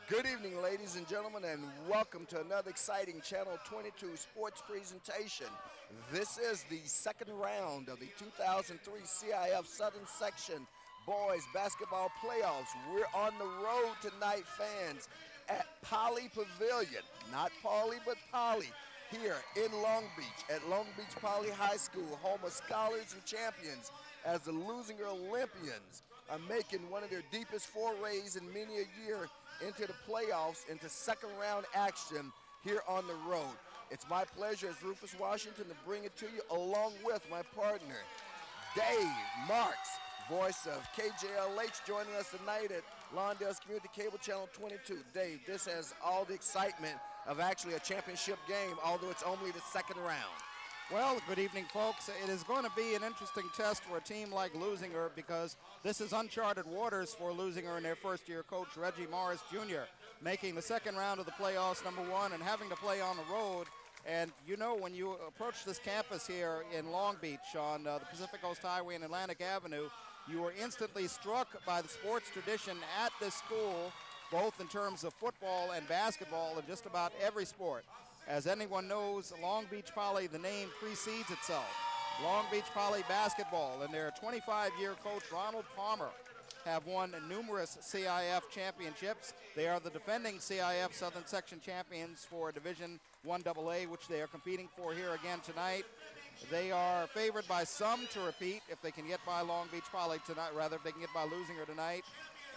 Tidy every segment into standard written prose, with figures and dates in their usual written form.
Good evening, ladies and gentlemen, and welcome to another exciting Channel 22 sports presentation. This is the second round of the 2003 CIF Southern Section Boys Basketball Playoffs. We're on the road tonight, fans, at Poly Pavilion. Not Poly, but Poly, here in Long Beach, at Long Beach Poly High School, home of scholars and champions, as the Leuzinger Olympians are making one of their deepest forays in many a year into the playoffs, into second round action here on the road. It's my pleasure as Rufus Washington to bring it to you along with my partner, Dave Marks, voice of KJLH, joining us tonight at Lawndale's Community Cable Channel 22. Dave, this has all the excitement of actually a championship game, although it's only the second round. Well, good evening, folks. It is going to be an interesting test for a team like Leuzinger because this is uncharted waters for Leuzinger and their first-year coach, Reggie Morris Jr., making the second round of the playoffs, number one, and having to play on the road. And you know, when you approach this campus here in Long Beach on the Pacific Coast Highway and Atlantic Avenue, you are instantly struck by the sports tradition at this school, both in terms of football and basketball and just about every sport. As anyone knows, Long Beach Poly, the name precedes itself. Long Beach Poly basketball and their 25-year coach, Ronald Palmer, have won numerous CIF championships. They are the defending CIF Southern Section champions for Division I AA, which they are competing for here again tonight. They are favored by some to repeat if they can get by Long Beach Poly tonight, rather if they can get by Leuzinger tonight,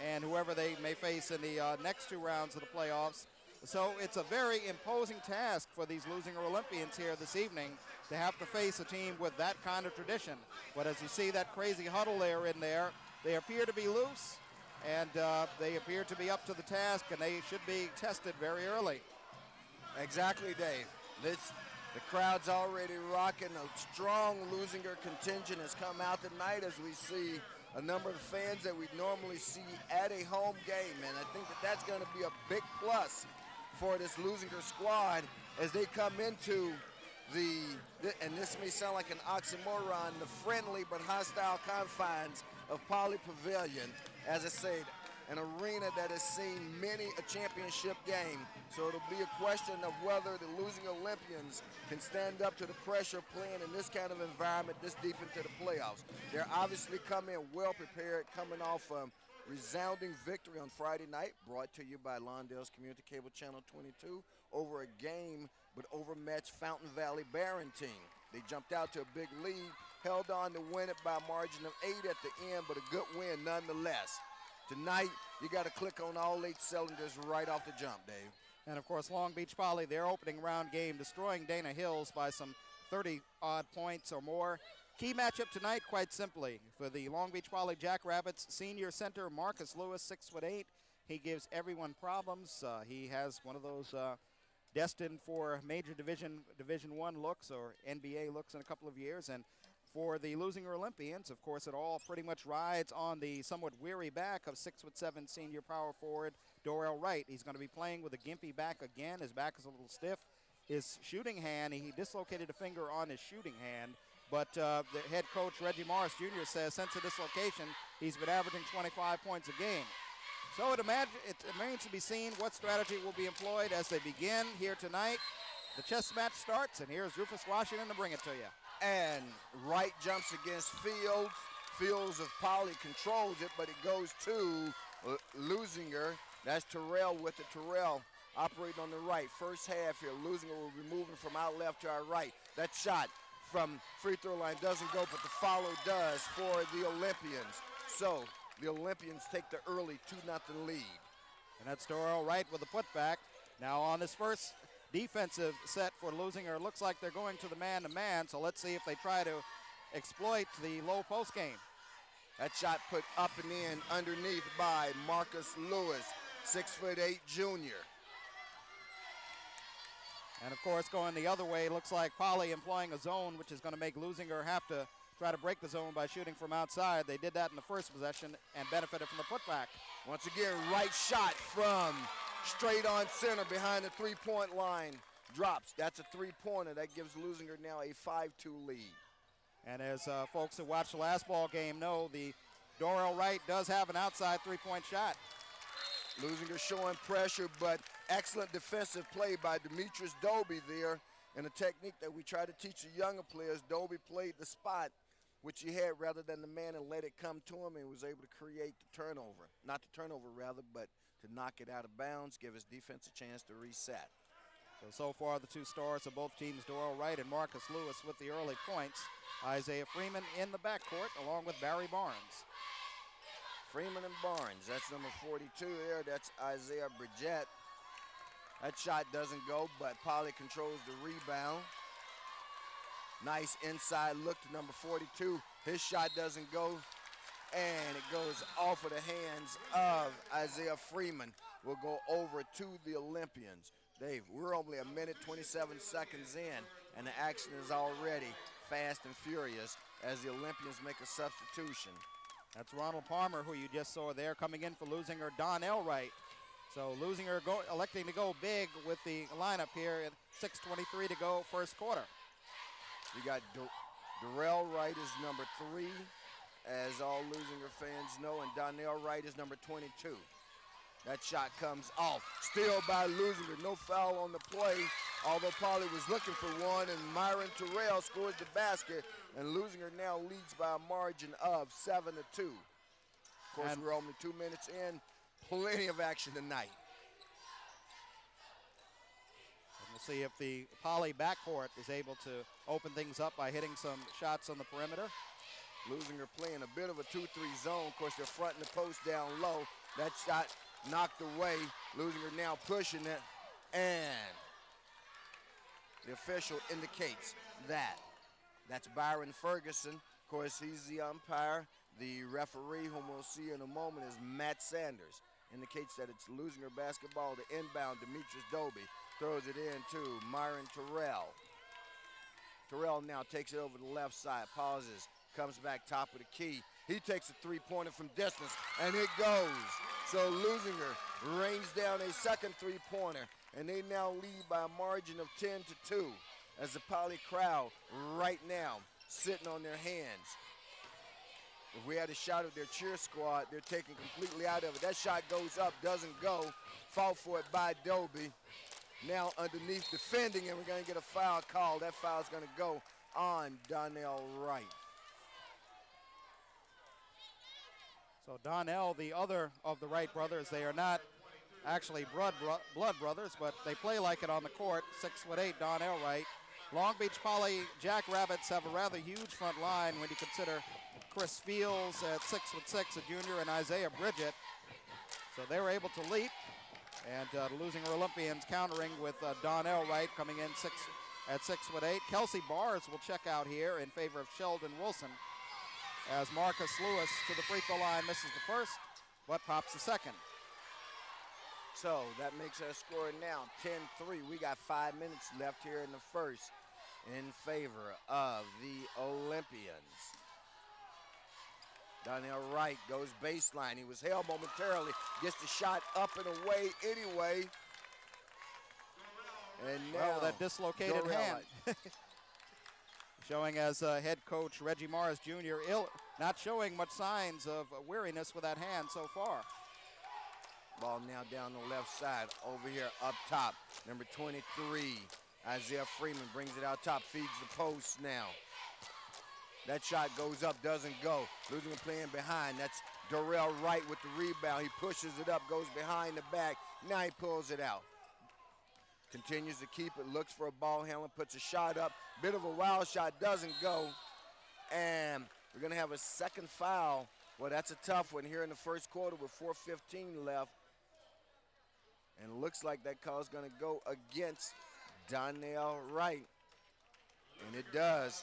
and whoever they may face in the next two rounds of the playoffs. So it's a very imposing task for these Leuzinger Olympians here this evening to have to face a team with that kind of tradition. But as you see that crazy huddle there in there, they appear to be loose, and they appear to be up to the task, and they should be tested very early. Exactly, Dave. The crowd's already rocking. A strong Leuzinger contingent has come out tonight as we see a number of fans that we normally see at a home game, and I think that that's going to be a big plus for this Leuzinger squad as they come into and this may sound like an oxymoron, the friendly but hostile confines of Poly Pavilion. As I said, an arena that has seen many a championship game. So it'll be a question of whether the Leuzinger Olympians can stand up to the pressure playing in this kind of environment this deep into the playoffs. They're obviously coming well prepared, coming off a resounding victory on Friday night, brought to you by Lawndale's Community Cable Channel 22, over a game but overmatched Fountain Valley Barron team. They jumped out to a big lead, held on to win it by a margin of 8 at the end, but a good win nonetheless. Tonight, you got to click on all 8 cylinders right off the jump, Dave. And, of course, Long Beach Poly, their opening round game, destroying Dana Hills by some 30-odd points or more. Key matchup tonight, quite simply, for the Long Beach Poly Jackrabbits, senior center Marcus Lewis, 6'8". He gives everyone problems. He has one of those destined for major Division I looks or NBA looks in a couple of years. And for the Leuzinger Olympians, of course, it all pretty much rides on the somewhat weary back of 6'7" senior power forward Dorell Wright. He's going to be playing with a gimpy back again. His back is a little stiff. His shooting hand, he dislocated a finger on his shooting hand, but the head coach, Reggie Morris Jr., says since the dislocation, he's been averaging 25 points a game. So it remains to be seen what strategy will be employed as they begin here tonight. The chess match starts, and here's Rufus Washington to bring it to you. And Wright jumps against Fields. Fields of Poly controls it, but it goes to Leuzinger. That's Dorell with it. Dorell operating on the right. First half here, Leuzinger will be moving from our left to our right. That shot from free throw line doesn't go, but the follow does for the Olympians. So the Olympians take the early 2-0 lead. And that's Dorell Wright with the putback. Now on this first defensive set for Leuzinger, it looks like they're going to the man-to-man, so let's see if they try to exploit the low post game. That shot put up and in underneath by Marcus Lewis, 6'8" junior. And of course, going the other way, it looks like Poly employing a zone, which is going to make Leuzinger have to try to break the zone by shooting from outside. They did that in the first possession and benefited from the putback. Once again, right shot from straight on center behind the three-point line. Drops. That's a three-pointer. That gives Leuzinger now a 5-2 lead. And as folks who watched the last ball game know, the Dorell Wright does have an outside three-point shot. Leuzinger showing pressure, but excellent defensive play by Demetrius Dobie there. And a technique that we try to teach the younger players. Dobie played the spot, which he had rather than the man, and let it come to him, and was able to create the turnover. Not the turnover, rather, but to knock it out of bounds, give his defense a chance to reset. So far, the two stars of both teams, Dorell Wright and Marcus Lewis, with the early points. Isaiah Freeman in the backcourt, along with Barry Barnes. Freeman and Barnes, that's number 42 there. That's Isaiah Bridgette. That shot doesn't go, but Poly controls the rebound. Nice inside look to number 42. His shot doesn't go, and it goes off of the hands of Isaiah Freeman. Will go over to the Olympians. Dave, we're only a minute 27 seconds in, and the action is already fast and furious as the Olympians make a substitution. That's Ronald Palmer, who you just saw there, coming in for Leuzinger, Dorell Wright. So Leuzinger electing to go big with the lineup here at 6:23 to go, first quarter. You got Dorell Wright is number 3, as all Leuzinger fans know, and Dorell Wright is number 22. That shot comes off. Steal by Leuzinger. No foul on the play, although Poly was looking for one, and Myron Terrell scores the basket, and Leuzinger now leads by a margin of 7-2. Of course, we're only 2 minutes in. Plenty of action tonight. And we'll see if the Poly backcourt is able to open things up by hitting some shots on the perimeter. Leuzinger playing a bit of a 2-3 zone. Of course, they're fronting the post down low. That shot knocked away. Leuzinger now pushing it, and the official indicates that. That's Byron Ferguson. Of course, he's the umpire. The referee, whom we'll see in a moment, is Matt Sanders. Indicates that it's Leuzinger basketball. The inbound, Demetrius Dobie throws it in to Myron Terrell. Terrell now takes it over the left side, pauses, comes back top of the key. He takes a three-pointer from distance, and it goes. So Leuzinger rains down a second three-pointer, and they now lead by a margin of 10-2 as the Poly crowd right now sitting on their hands. If we had a shot of their cheer squad, they're taken completely out of it. That shot goes up, doesn't go. Fought for it by Dobie. Now underneath defending, and we're going to get a foul call. That foul is going to go on Dorell Wright. So Dorell, the other of the Wright brothers, they are not actually blood brothers, but they play like it on the court. 6'8", Dorell Wright. Long Beach Poly Jackrabbits have a rather huge front line when you consider Chris Fields at 6'6", a junior, and Isaiah Bridgette. So they were able to leap, and the Leuzinger Olympians countering with Dorell Wright coming in at 6'8". Khelcey Bars will check out here in favor of Sheldon Wilson, as Marcus Lewis to the free throw line misses the first, but pops the second. So that makes our score now 10-3. We got 5 minutes left here in the first in favor of the Olympians. Dorell Wright goes baseline. He was held momentarily, gets the shot up and away anyway. And now that dislocated Dorell hand. Showing as head coach Reggie Morris Jr. Not showing much signs of weariness with that hand so far. Ball now down the left side. Over here up top, number 23, Isaiah Freeman brings it out top, feeds the post now. That shot goes up, doesn't go. Leuzinger playing behind. That's Dorell Wright with the rebound. He pushes it up, goes behind the back. Now he pulls it out. Continues to keep it, looks for a ball handler, puts a shot up. Bit of a wild shot, doesn't go. And we're going to have a second foul. Well, that's a tough one here in the first quarter with 4:15 left. And it looks like that call is going to go against Dorell Wright. And it does.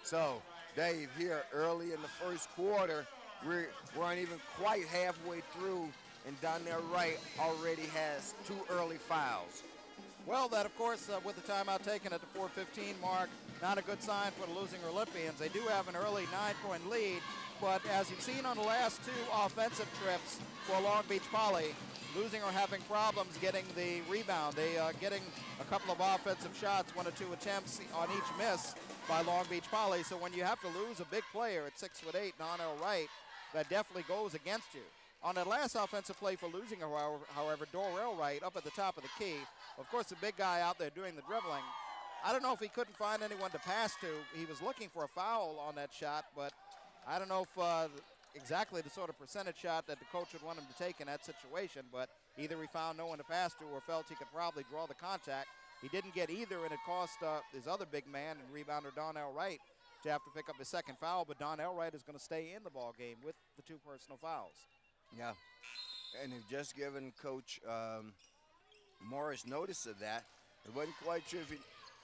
So, Dave, here early in the first quarter, we weren't even quite halfway through, and Dorell Wright already has 2 early fouls. Well, that, of course, with the timeout taken at the 4:15 mark, not a good sign for the Leuzinger Olympians. They do have an early 9-point lead, but as you've seen on the last 2 offensive trips for Long Beach Poly, Leuzinger having problems getting the rebound. They are getting a couple of offensive shots, 1 or 2 attempts on each miss by Long Beach Poly. So when you have to lose a big player at 6'8", Dorell Wright, that definitely goes against you. On that last offensive play for Leuzinger, however, Dorell Wright up at the top of the key. Of course, the big guy out there doing the dribbling. I don't know if he couldn't find anyone to pass to. He was looking for a foul on that shot, but I don't know if exactly the sort of percentage shot that the coach would want him to take in that situation, but either he found no one to pass to or felt he could probably draw the contact. He didn't get either, and it cost his other big man and rebounder Dorell Wright to have to pick up his second foul, but Dorell Wright is going to stay in the ball game with the 2 personal fouls. Yeah, and they've just given Coach Morris notice of that. It wasn't quite sure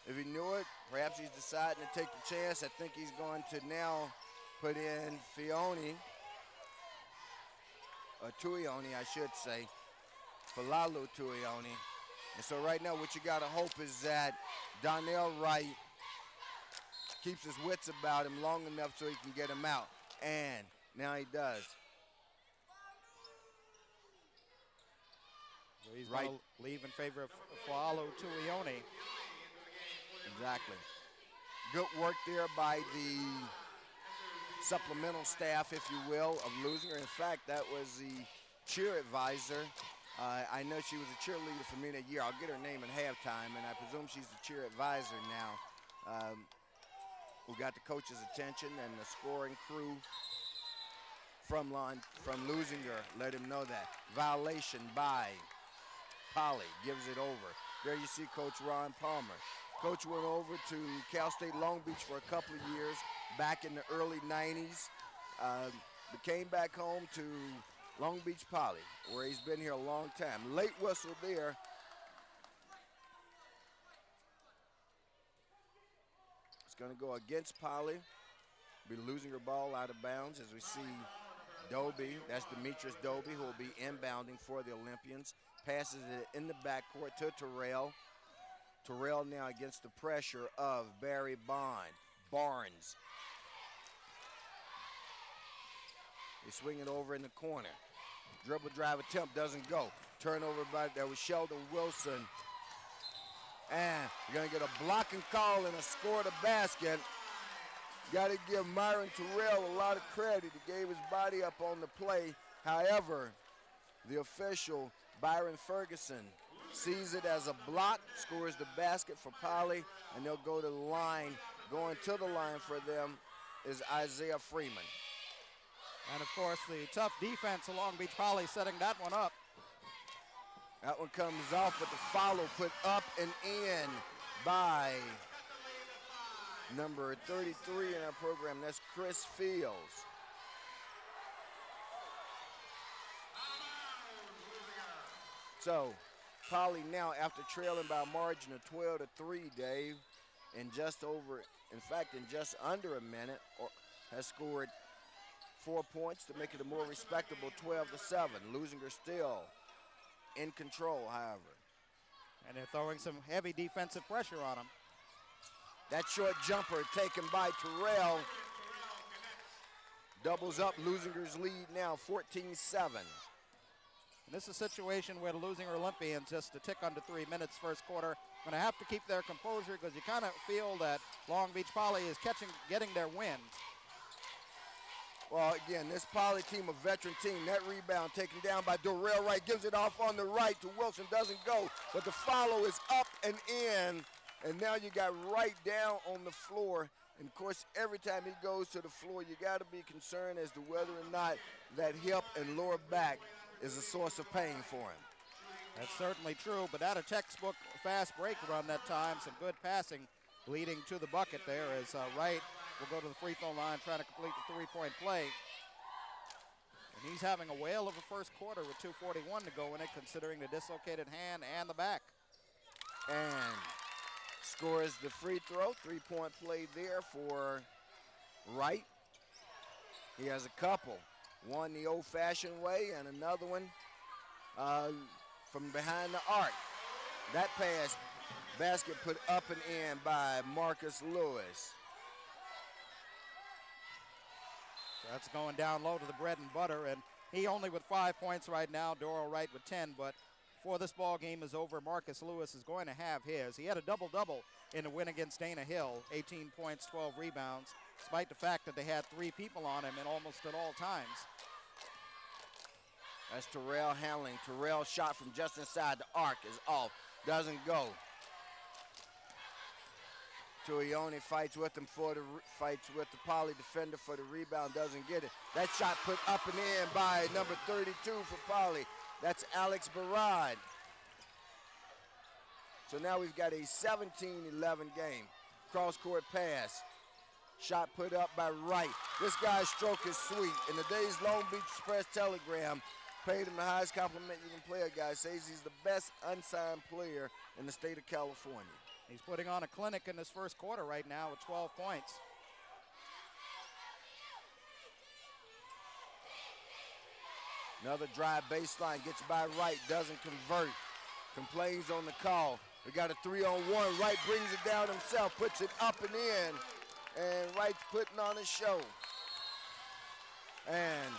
if he knew it. Perhaps he's deciding to take the chance. I think he's going to now put in Tuione, I should say, Falalu Tuione. And so right now what you got to hope is that Dorell Wright keeps his wits about him long enough so he can get him out. And now he does. So he's going to leave in favor of Falalu Tuione. Exactly. Good work there by the supplemental staff, if you will, of Leuzinger. In fact, that was the cheer advisor. I know she was a cheerleader for me that year. I'll get her name in halftime, and I presume she's the cheer advisor now. Who got the coach's attention, and the scoring crew from Leuzinger let him know that. Violation by Poly, gives it over. There you see Coach Ronald Palmer. Coach went over to Cal State Long Beach for a couple of years back in the early 90s. But came back home to Long Beach Poly, where he's been here a long time. Late whistle there. It's going to go against Poly. Be losing her ball out of bounds as we see Dobie, that's Demetrius Dobie, who will be inbounding for the Olympians. Passes it in the backcourt to Terrell. Terrell now against the pressure of Barry Barnes. They swing it over in the corner. Dribble drive attempt doesn't go. Turnover that was Sheldon Wilson. And you're going to get a blocking call and a score to basket. Got to give Myron Terrell a lot of credit. He gave his body up on the play. However, the official, Byron Ferguson, sees it as a block, scores the basket for Poly, and they'll go to the line. Going to the line for them is Isaiah Freeman. And, of course, the tough defense of Long Beach Poly setting that one up. That one comes off, but the follow put up and in by number 33 in our program. That's Chris Fields. So, Poly now, after trailing by a margin of 12-3, Dave, in just under a minute, has scored 4 points to make it a more respectable 12-7. Leuzinger still in control, however. And they're throwing some heavy defensive pressure on him. That short jumper taken by Terrell doubles up Leuzinger's lead now, 14-7. And this is a situation where the Leuzinger Olympians, just a tick under 3 minutes first quarter, going to have to keep their composure because you kind of feel that Long Beach Poly is getting their wind. Well, again, this Poly team, a veteran team, that rebound taken down by Dorell Wright, gives it off on the right to Wilson, doesn't go, but the follow is up and in, and now you got Wright down on the floor. And, of course, every time he goes to the floor, you got to be concerned as to whether or not that hip and lower back is a source of pain for him. That's certainly true, but at a textbook fast break run that time, some good passing leading to the bucket there as Wright will go to the free throw line trying to complete the three-point play. And he's having a whale of a first quarter with 2:41 to go in it, considering the dislocated hand and the back. And scores the free throw, three-point play there for Wright. He has a couple. One the old-fashioned way and another one from behind the arc. That pass, basket put up and in by Marcus Lewis. So that's going down low to the bread and butter, and he only with 5 points right now, Dorell Wright with 10, but before this ball game is over, Marcus Lewis is going to have his. He had a double-double in the win against Dana Hill, 18 points, 12 rebounds, despite the fact that they had 3 people on him and almost at all times. That's Dorell handling. Dorell shot from just inside the arc is off. Doesn't go. Tuione fights with him fights with the Poly defender for the rebound. Doesn't get it. That shot put up and in by number 32 for Poly. That's Alex Barad. So now we've got a 17-11 game. Cross-court pass. Shot put up by Wright. This guy's stroke is sweet. In the day's Long Beach Press-Telegram, paid him the highest compliment you can play a guy. Says he's the best unsigned player in the state of California. He's putting on a clinic in this first quarter right now with 12 points. Another drive baseline, gets by Wright, doesn't convert. Complains on the call. We got a 3-on-1. Wright brings it down himself, puts it up and in. And Wright's putting on a show. And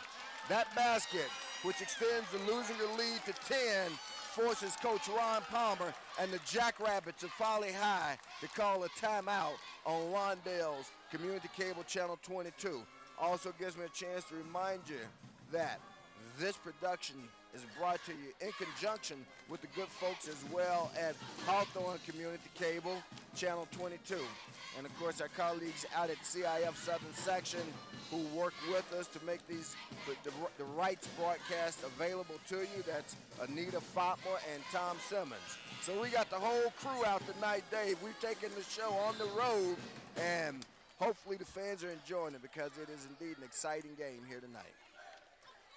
that basket, which extends the Leuzinger lead to 10, forces Coach Ronald Palmer and the Jackrabbits of Poly High to call a timeout on Lawndale's Community Cable Channel 22. Also gives me a chance to remind you that this production is brought to you in conjunction with the good folks as well at Hawthorne Community Cable Channel 22. And of course our colleagues out at CIF Southern Section who work with us to make these the rights broadcast available to you. That's Anita Fatma and Tom Simmons. So we got the whole crew out tonight, Dave. We've taken the show on the road, and hopefully the fans are enjoying it because it is indeed an exciting game here tonight.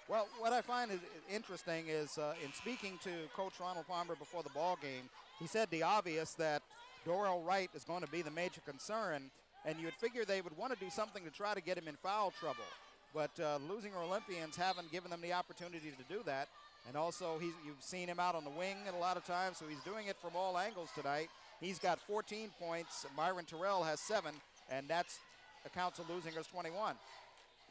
Well, what I find is interesting is in speaking to Coach Ronald Palmer before the ball game, he said the obvious that Dorell Wright is going to be the major concern, and you would figure they would want to do something to try to get him in foul trouble. But Leuzinger Olympians haven't given them the opportunity to do that. And also, you've seen him out on the wing a lot of times, so he's doing it from all angles tonight. He's got 14 points. Myron Terrell has 7, and that's accounts of Leuzinger's 21.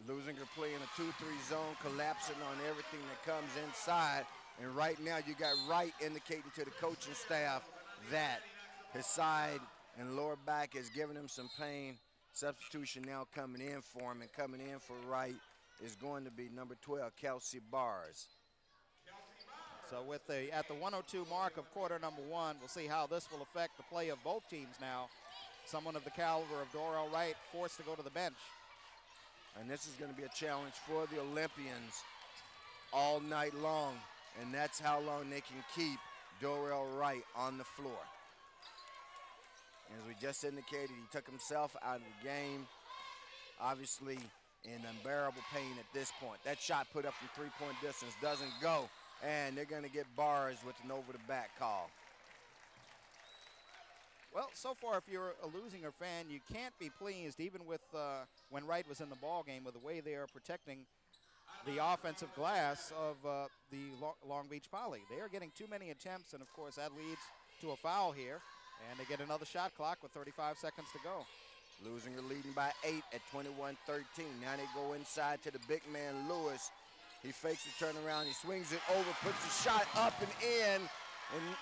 Leuzinger playing a 2-3 zone, collapsing on everything that comes inside. And right now you got Wright indicating to the coaching staff that his side and lower back is giving him some pain. Substitution now coming in for him, and coming in for Wright is going to be number 12, Khelcey Bars. So at the 102 mark of quarter number 1, we'll see how this will affect the play of both teams now. Someone of the caliber of Dorell Wright forced to go to the bench. And this is going to be a challenge for the Olympians all night long. And that's how long they can keep Dorell Wright on the floor. As we just indicated, he took himself out of the game, obviously in unbearable pain at this point. That shot put up from three-point distance doesn't go, and they're going to get Bars with an over-the-back call. Well, so far, if you're a Leuzinger fan, you can't be pleased, even with when Wright was in the ball game, with the way they are protecting the offensive glass of the Long Beach Poly. They are getting too many attempts, and of course that leads to a foul here, and they get another shot clock with 35 seconds to go. Leuzinger leading by 8 at 21-13. Now they go inside to the big man, Lewis. He fakes the turnaround, he swings it over, puts the shot up and in, and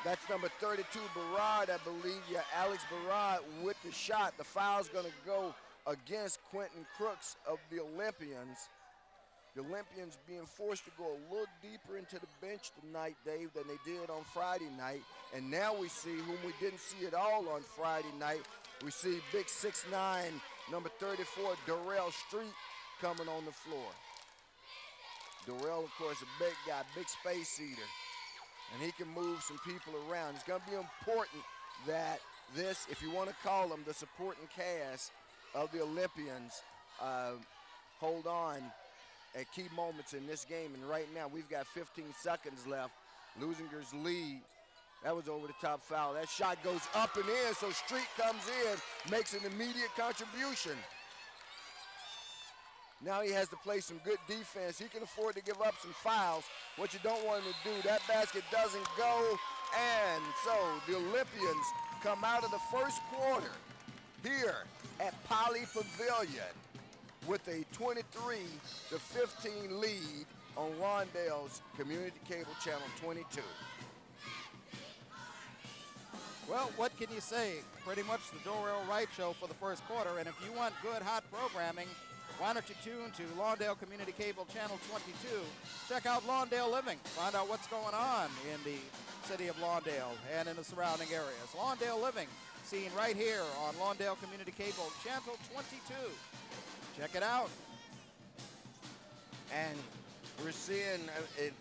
that's number 32, Barad, I believe. Yeah, Alex Barad with the shot. The foul's going to go against Quentin Crooks of the Olympians. The Olympians being forced to go a little deeper into the bench tonight, Dave, than they did on Friday night. And now we see, whom we didn't see at all on Friday night, we see big 6'9", number 34, Dorell Street, coming on the floor. Dorell, of course, a big guy, big space eater. And he can move some people around. It's going to be important that this, if you want to call them the supporting cast of the Olympians, hold on at key moments in this game. And right now we've got 15 seconds left. Leuzinger's lead. That was over the top foul. That shot goes up and in, so Street comes in, makes an immediate contribution. Now he has to play some good defense. He can afford to give up some fouls. What you don't want him to do, that basket doesn't go. And so the Olympians come out of the first quarter here at Poly Pavilion with a 23-15 lead on Lawndale's Community Cable Channel 22. Well, what can you say? Pretty much the Dorell Wright show for the first quarter. And if you want good, hot programming, Why don't you tune to Lawndale Community Cable Channel 22. Check out Lawndale Living. Find out what's going on in the city of Lawndale and in the surrounding areas. Lawndale Living, seen right here on Lawndale Community Cable Channel 22. Check it out. And we're seeing, and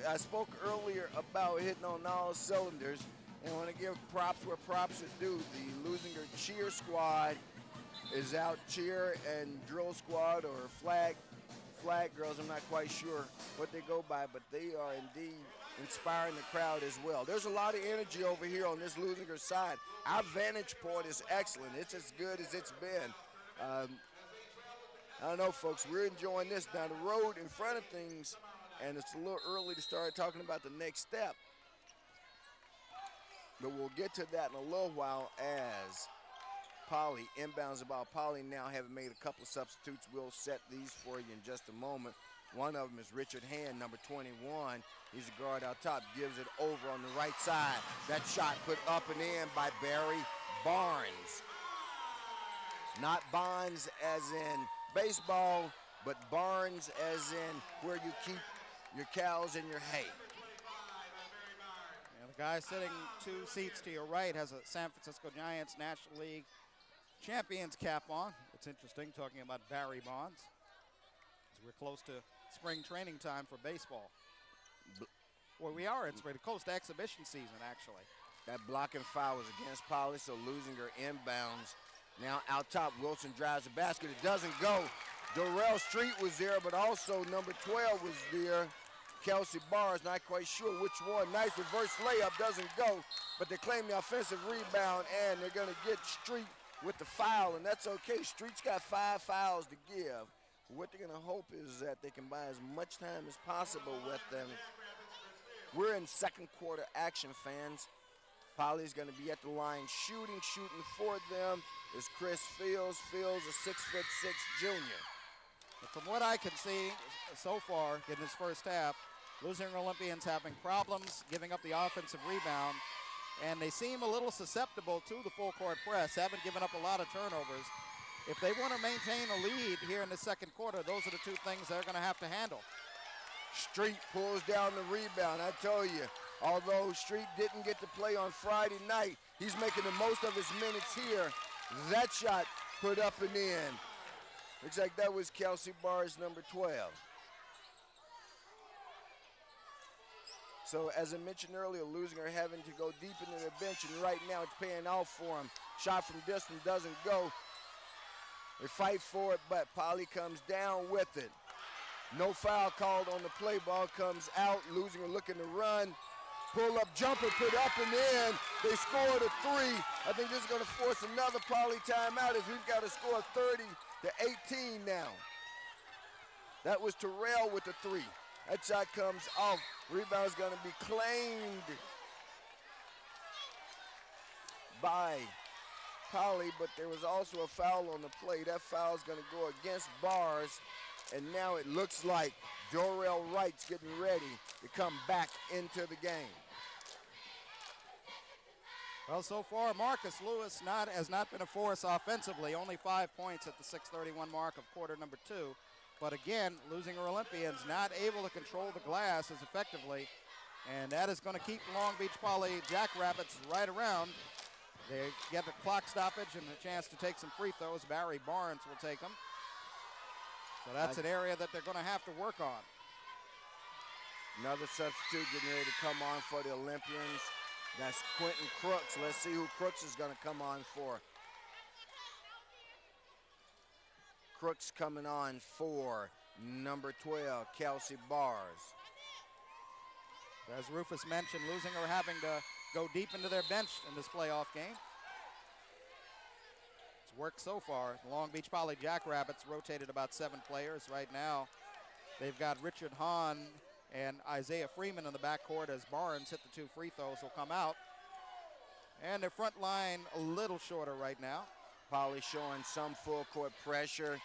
I spoke earlier about hitting on all cylinders, and I want to give props where props are due. The Leuzinger cheer squad is out, cheer and drill squad or flag girls, I'm not quite sure what they go by, but they are indeed inspiring the crowd as well. There's a lot of energy over here on this Leuzinger side. Our vantage point is excellent. It's as good as it's been. I don't know, folks, we're enjoying this. Now, the road in front of things, and it's a little early to start talking about the next step, but we'll get to that in a little while as Poly inbounds the ball. Poly now having made a couple of substitutes. We'll set these for you in just a moment. One of them is Richard Hand, number 21. He's a guard out top, gives it over on the right side. That shot put up and in by Barry Barnes. Not Bonds as in baseball, but Barnes as in where you keep your cows and your hay. And the guy sitting 2 seats to your right has a San Francisco Giants National League Champions cap on. It's interesting talking about Barry Bonds, as we're close to spring training time for baseball. Well, we are in spring, close to exhibition season, actually. That blocking foul was against Poly, so Leuzinger inbounds. Now out top, Wilson drives the basket. It doesn't go. Dorell Street was there, but also number 12 was there. Khelcey Barnes, not quite sure which one. Nice reverse layup, doesn't go, but they claim the offensive rebound, and they're going to get Street with the foul, and that's okay. Street's got 5 fouls to give. What they're going to hope is that they can buy as much time as possible with them. We're in second quarter action, fans. Poly's going to be at the line shooting for them is Chris Fields. Fields, a 6'6" junior. But from what I can see so far in this first half, Leuzinger Olympians having problems giving up the offensive rebound, and they seem a little susceptible to the full court press, haven't given up a lot of turnovers. If they want to maintain a lead here in the second quarter, those are the 2 things they're going to have to handle. Street pulls down the rebound. I tell you, although Street didn't get to play on Friday night, he's making the most of his minutes here. That shot put up and in. Looks like that was Khelcey Barnes, number 12. So as I mentioned earlier, Leuzinger having to go deep into their bench, and right now it's paying off for them. Shot from distance doesn't go. They fight for it, but Poly comes down with it. No foul called on the play. Ball comes out. Leuzinger looking to run. Pull-up jumper put up and in. They scored a 3. I think this is going to force another Poly timeout as we've got to score 30-18 now. That was Dorell with the 3. That shot comes off. Rebound's going to be claimed by Poly, but there was also a foul on the play. That foul is going to go against Bars, and now it looks like Dorell Wright's getting ready to come back into the game. Well, so far, Marcus Lewis has not been a force offensively. Only 5 points at the 6:31 mark of quarter number 2. But again, Leuzinger Olympians not able to control the glass as effectively, and that is going to keep Long Beach Poly Jackrabbits right around. They get the clock stoppage and a chance to take some free throws. Barry Barnes will take them. So that's an area that they're going to have to work on. Another substitute getting ready to come on for the Olympians. That's Quentin Crooks. Let's see who Crooks is going to come on for. Crooks coming on for number 12, Khelcey Bars. As Rufus mentioned, Leuzinger having to go deep into their bench in this playoff game. It's worked so far. The Long Beach Poly Jackrabbits rotated about 7 players. Right now, they've got Richard Hahn and Isaiah Freeman in the backcourt as Barnes hit the 2 free throws will come out. And their front line a little shorter right now. Poly showing some full court pressure.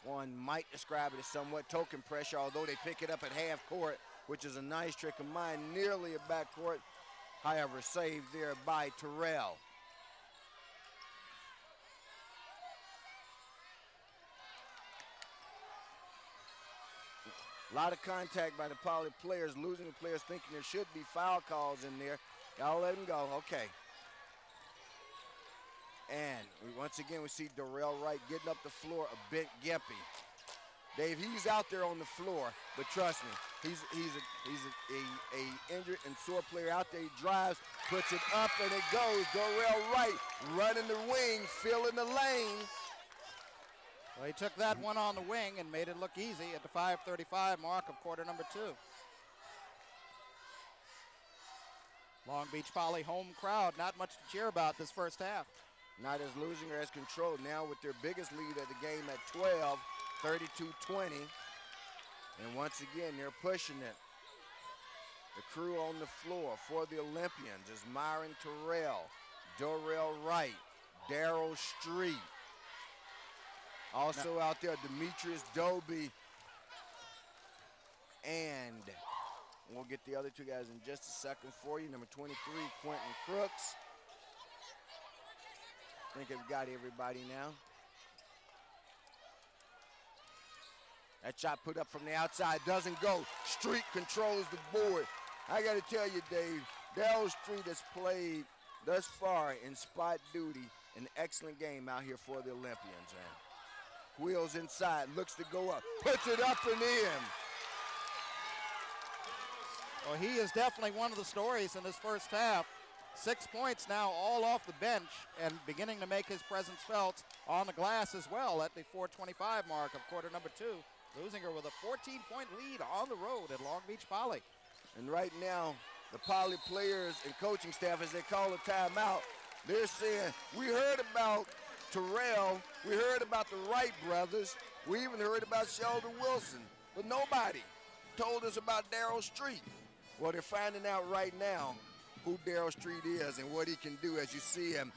One might describe it as somewhat token pressure, although they pick it up at half court, which is a nice trick of mine, nearly a backcourt. However, saved there by Dorell. A lot of contact by the Poly players, losing the players thinking there should be foul calls in there. Y'all let him go. Okay. And once again, we see Dorell Wright getting up the floor, a bit gimpy. Dave, he's out there on the floor, but trust me, he's a injured and sore player out there. He drives, puts it up, and it goes. Dorell Wright running the wing, filling the lane. Well, he took that one on the wing and made it look easy at the 5:35 mark of quarter number 2. Long Beach Poly home crowd, not much to cheer about this first half. Not as Leuzinger has control now with their biggest lead of the game at 12, 32-20. And once again, they're pushing it. The crew on the floor for the Olympians is Myron Terrell, Dorell Wright, Daryl Street. Also out there, Demetrius Doby. And we'll get the other two guys in just a second for you. Number 23, Quentin Crooks. I think I've got everybody now. That shot put up from the outside doesn't go. Street controls the board. I got to tell you, Dave, Daryl Street has played thus far in spot duty an excellent game out here for the Olympians, man. Wheels inside, looks to go up, puts it up and in. Well, he is definitely one of the stories in this first half. 6 points now all off the bench and beginning to make his presence felt on the glass as well at the 4:25 mark of quarter number 2. Leuzinger with a 14-point lead on the road at Long Beach Poly. And right now, the Poly players and coaching staff, as they call a timeout, they're saying, we heard about Terrell, we heard about the Wright brothers, we even heard about Sheldon Wilson, but nobody told us about Daryl Street. Well, they're finding out right now who Daryl Street is and what he can do, as you see him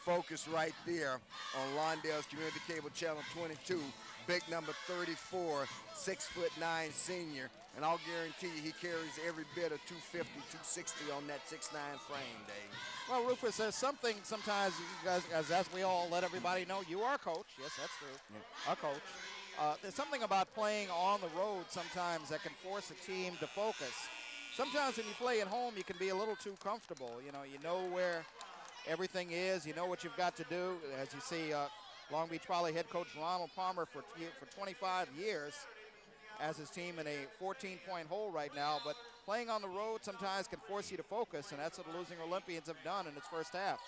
focus right there on Lawndale's Community Cable Channel 22. Big number 34, 6'9" senior, and I'll guarantee you he carries every bit of 250, 260 on that 6'9" frame, Dave. Well, Rufus, there's something sometimes, you guys, as we all let everybody know, you are a coach. Yes, that's true. Yeah. A coach. There's something about playing on the road sometimes that can force a team to focus. Sometimes when you play at home, you can be a little too comfortable. You know where everything is. You know what you've got to do. As you see, Long Beach Poly head coach Ronald Palmer for 25 years as his team in a 14-point hole right now. But playing on the road sometimes can force you to focus, and that's what the losing Olympians have done in its first half.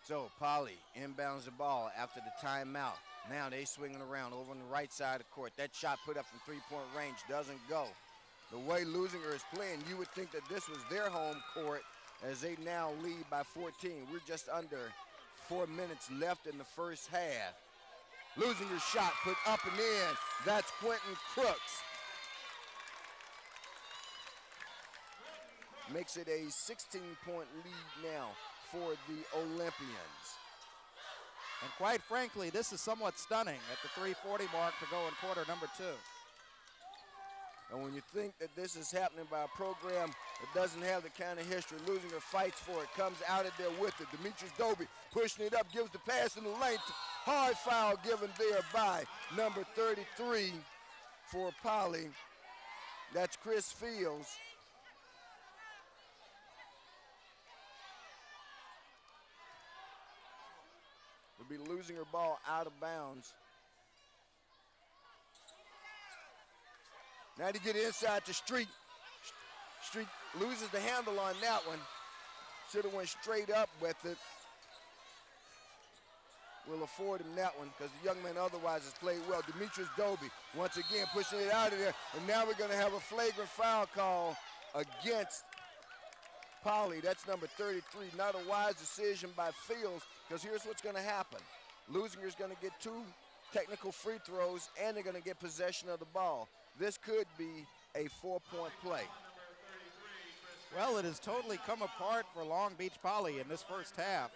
So Poly inbounds the ball after the timeout. Now they swinging around over on the right side of the court. That shot put up from three-point range doesn't go. The way Leuzinger is playing, you would think that this was their home court as they now lead by 14. We're just under 4 minutes left in the first half. Leuzinger's shot put up and in. That's Quentin Crooks. Makes it a 16-point lead now for the Olympians. And quite frankly, this is somewhat stunning at the 3:40 mark to go in quarter number 2. And when you think that this is happening by a program that doesn't have the kind of history, Leuzinger fights for it, comes out of there with it. Demetrius Doby pushing it up, gives the pass in the lane. Hard foul given there by number 33 for Poly. That's Chris Fields. It'll be Leuzinger ball out of bounds. Now to get inside to Street. Street loses the handle on that one. Should have went straight up with it. We'll afford him that one because the young man otherwise has played well. Demetrius Doby once again pushing it out of there. And now we're going to have a flagrant foul call against Poly. That's number 33. Not a wise decision by Fields because here's what's going to happen. Leuzinger's going to get 2 technical free throws and they're going to get possession of the ball. This could be a 4-point play. Well, it has totally come apart for Long Beach Poly in this first half.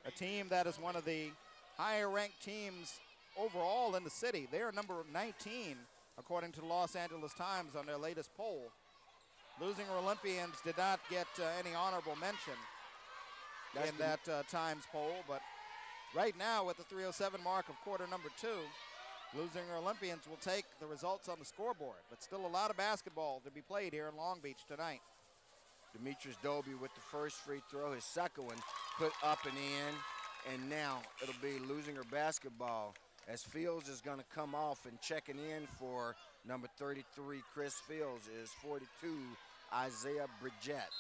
A team that is one of the higher-ranked teams overall in the city. They are number 19, according to the Los Angeles Times on their latest poll. Losing Olympians did not get any honorable mention in that Times poll, but right now with the 3:07 mark of quarter number 2, Leuzinger Olympians will take the results on the scoreboard, but still a lot of basketball to be played here in Long Beach tonight. Demetrius Dobie with the first free throw, his second one put up and in, and now it'll be Leuzinger basketball as Fields is going to come off, and checking in for number 33, Chris Fields, is 42, Isaiah Bridgette.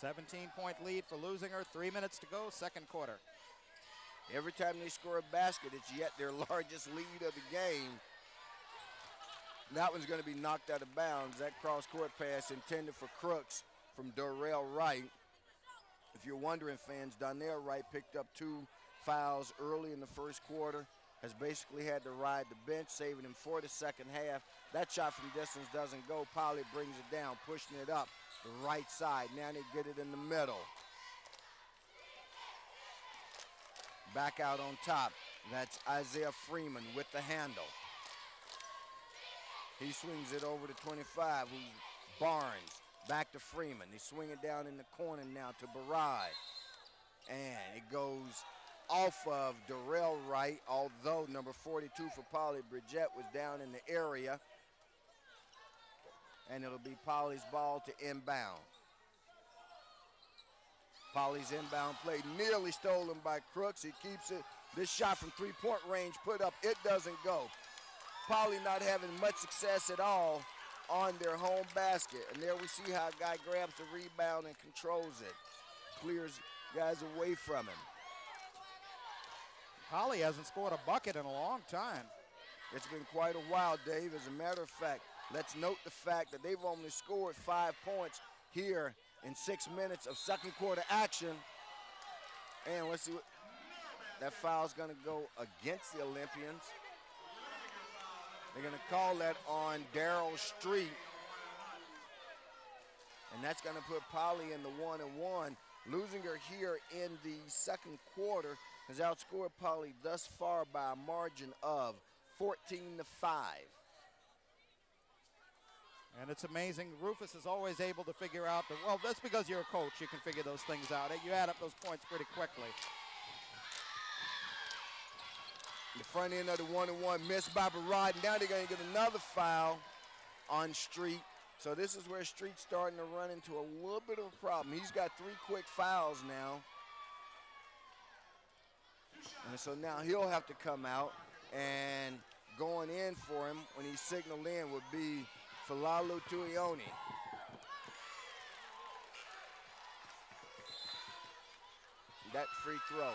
A 17-point lead for Leuzinger, 3 minutes to go, second quarter. Every time they score a basket, it's yet their largest lead of the game. That one's going to be knocked out of bounds. That cross-court pass intended for Crooks from Dorell Wright. If you're wondering, fans, Donnell Wright picked up 2 fouls early in the first quarter, has basically had to ride the bench, saving him for the second half. That shot from distance doesn't go. Poly brings it down, pushing it up the right side. Now they get it in the middle. Back out on top. That's Isaiah Freeman with the handle. He swings it over to 25, who's Barnes. Back to Freeman. They swing it down in the corner now to Barai. And it goes off of Dorell Wright, although number 42 for Poly, Bridgette, was down in the area. And it'll be Poly's ball to inbound. Poly's inbound play nearly stolen by Crooks. He keeps it. This shot from three-point range put up. It doesn't go. Poly not having much success at all on their home basket. And there we see how a guy grabs the rebound and controls it. Clears guys away from him. Poly hasn't scored a bucket in a long time. It's been quite a while, Dave. As a matter of fact, let's note the fact that they've only scored 5 points here in 6 minutes of second quarter action. And let's see what that foul's going to go against the Olympians. They're going to call that on Darryl Street. And that's going to put Poly in the 1-and-1. Leuzinger here in the second quarter has outscored Poly thus far by a margin of 14-5. And it's amazing. Rufus is always able to figure out, well, that's because you're a coach. You can figure those things out. You add up those points pretty quickly. The front end of the 1-and-1 missed by Barad. Now they're going to get another foul on Street. So this is where Street's starting to run into a little bit of a problem. He's got 3 quick fouls now. And so now he'll have to come out, and going in for him when he signaled in would be Falalu Tuioni. That free throw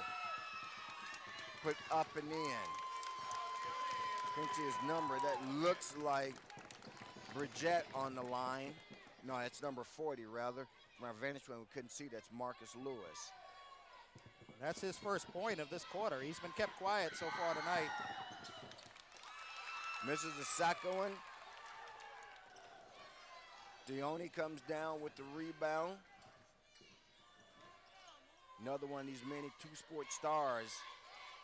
put up and in. Can't see his number. That looks like Bridgette on the line. No, that's number 40 rather. From our vantage point, we couldn't see. That's Marcus Lewis. That's his first point of this quarter. He's been kept quiet so far tonight. Misses the second one. Dione comes down with the rebound. Another one of these many two-sport stars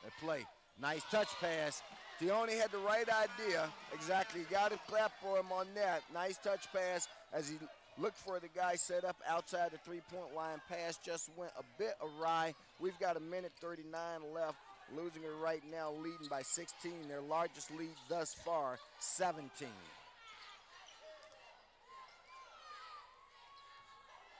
that play. Nice touch pass. Dione had the right idea. Exactly. Got to clap for him on that. Nice touch pass as he looked for the guy set up outside the three-point line. Pass just went a bit awry. We've got 1:39 left. Leuzinger right now leading by 16. Their largest lead thus far, 17.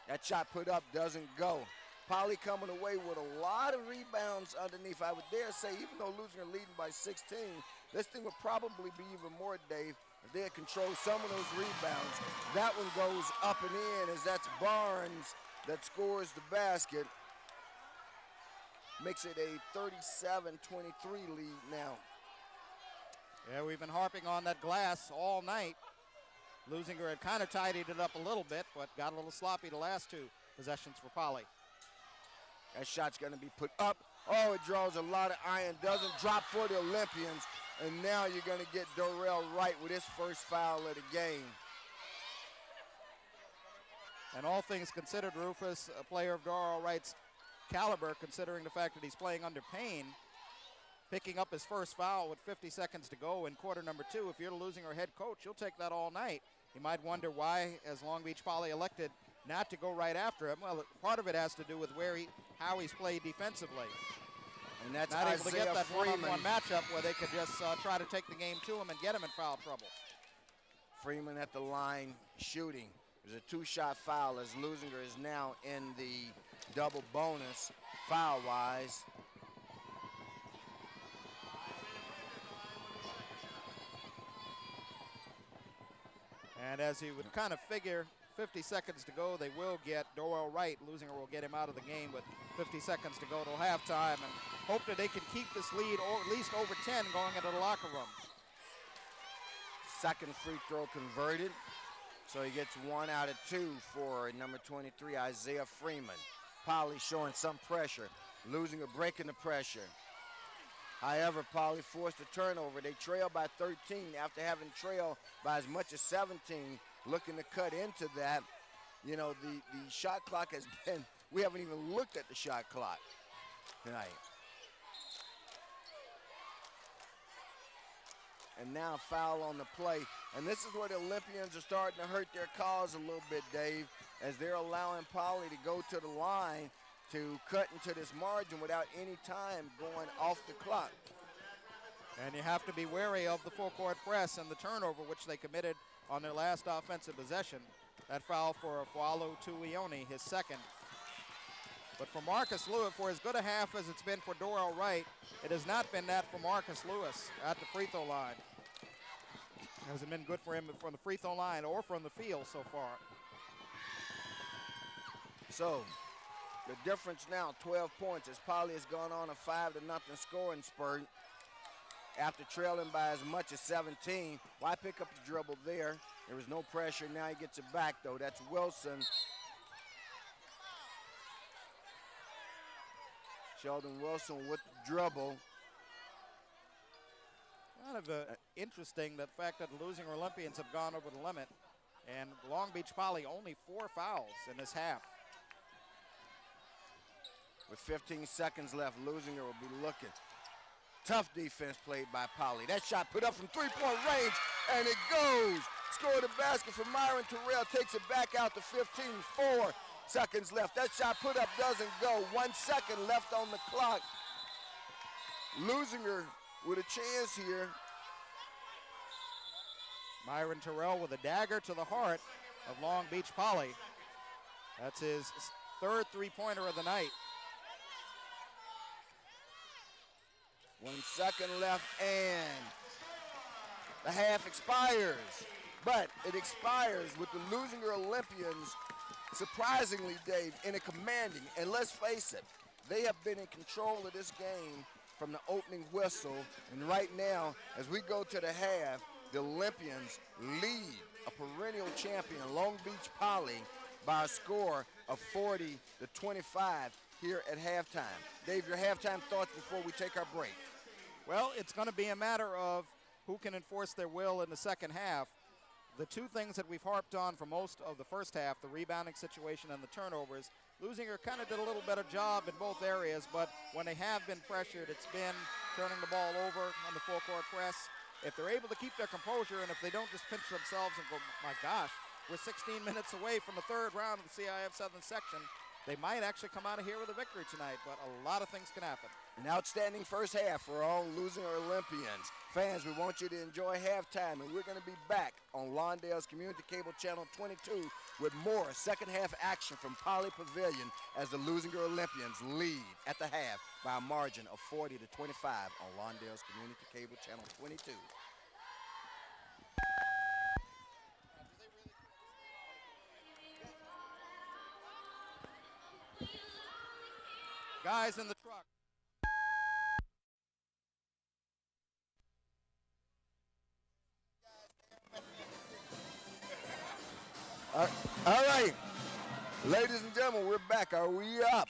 That shot put up doesn't go. Poly coming away with a lot of rebounds underneath. I would dare say, even though Leuzinger leading by 16, this thing would probably be even more, Dave, if they had controlled some of those rebounds. That one goes up and in as that's Barnes that scores the basket. Makes it a 37-23 lead now. Yeah, we've been harping on that glass all night. Leuzinger had kind of tidied it up a little bit, but got a little sloppy the last 2 possessions for Poly. That shot's going to be put up. Oh, it draws a lot of iron. Doesn't drop for the Olympians. And now you're going to get Dorell Wright with his first foul of the game. And all things considered, Rufus, a player of Dorell Wright's caliber, considering the fact that he's playing under Payne, picking up his first foul with 50 seconds to go in quarter number 2. If you're the Leuzinger head coach, you'll take that all night. You might wonder why, as Long Beach Poly elected not to go right after him. Well, part of it has to do with how he's played defensively. And that's not able to get that Freeman. one-on-one matchup where they could just try to take the game to him and get him in foul trouble. Freeman at the line shooting. There's a 2-shot foul as Leuzinger is now in the double bonus foul-wise. And as you would kind of figure, 50 seconds to go, they will get Dorell Wright. Leuzinger will get him out of the game with 50 seconds to go till halftime and hope that they can keep this lead or at least over 10 going into the locker room. Second free throw converted. So he gets 1 out of 2 for number 23, Isaiah Freeman. Poly showing some pressure. Leuzinger breaking the pressure. However, Poly forced a turnover. They trail by 13 after having trailed by as much as 17. Looking to cut into that. You know, the shot clock has been, we haven't even looked at the shot clock tonight. And now foul on the play. And this is where the Olympians are starting to hurt their cause a little bit, Dave, as they're allowing Poly to go to the line to cut into this margin without any time going off the clock. And you have to be wary of the full court press and the turnover, which they committed on their last offensive possession. That foul for Fualo Tuione, his second. But for Marcus Lewis, for as good a half as it's been for Dorell Wright, it has not been that for Marcus Lewis at the free throw line. It hasn't been good for him from the free throw line or from the field so far. So the difference now, 12 points, as Poly has gone on a 5-0 scoring spurt after trailing by as much as 17. Why pick up the dribble there? There was no pressure. Now he gets it back, though. That's Wilson. Sheldon Wilson with the dribble. Kind of interesting the fact that the Leuzinger Olympians have gone over the limit, and Long Beach Poly only 4 fouls in this half. With 15 seconds left, Leuzinger will be looking. Tough defense played by Poly. That shot put up from three-point range, and it goes. Score the basket for Myron Terrell, takes it back out to 15, 4 seconds left. That shot put up doesn't go. 1 second left on the clock. Leuzinger with a chance here. Myron Terrell with a dagger to the heart of Long Beach Poly. That's his third three-pointer of the night. 1 second left, and the half expires. But it expires with the Leuzinger Olympians, surprisingly, Dave, in a commanding, and let's face it, they have been in control of this game from the opening whistle. And right now, as we go to the half, the Olympians lead a perennial champion, Long Beach Poly, by a score of 40-25 here at halftime. Dave, your halftime thoughts before we take our break. Well, it's going to be a matter of who can enforce their will in the second half. The two things that we've harped on for most of the first half, the rebounding situation and the turnovers, Leuzinger kind of did a little better job in both areas, but when they have been pressured, it's been turning the ball over on the full court press. If they're able to keep their composure and if they don't just pinch themselves and go, my gosh, we're 16 minutes away from the third round of the CIF Southern section, they might actually come out of here with a victory tonight, but a lot of things can happen. An outstanding first half for all Leuzinger Olympians. Fans, we want you to enjoy halftime, and we're going to be back on Lawndale's Community Cable Channel 22 with more second half action from Poly Pavilion as the Leuzinger Olympians lead at the half by a margin of 40-25 on Lawndale's Community Cable Channel 22. Guys in the truck. All right, ladies and gentlemen, we're back. Are we up?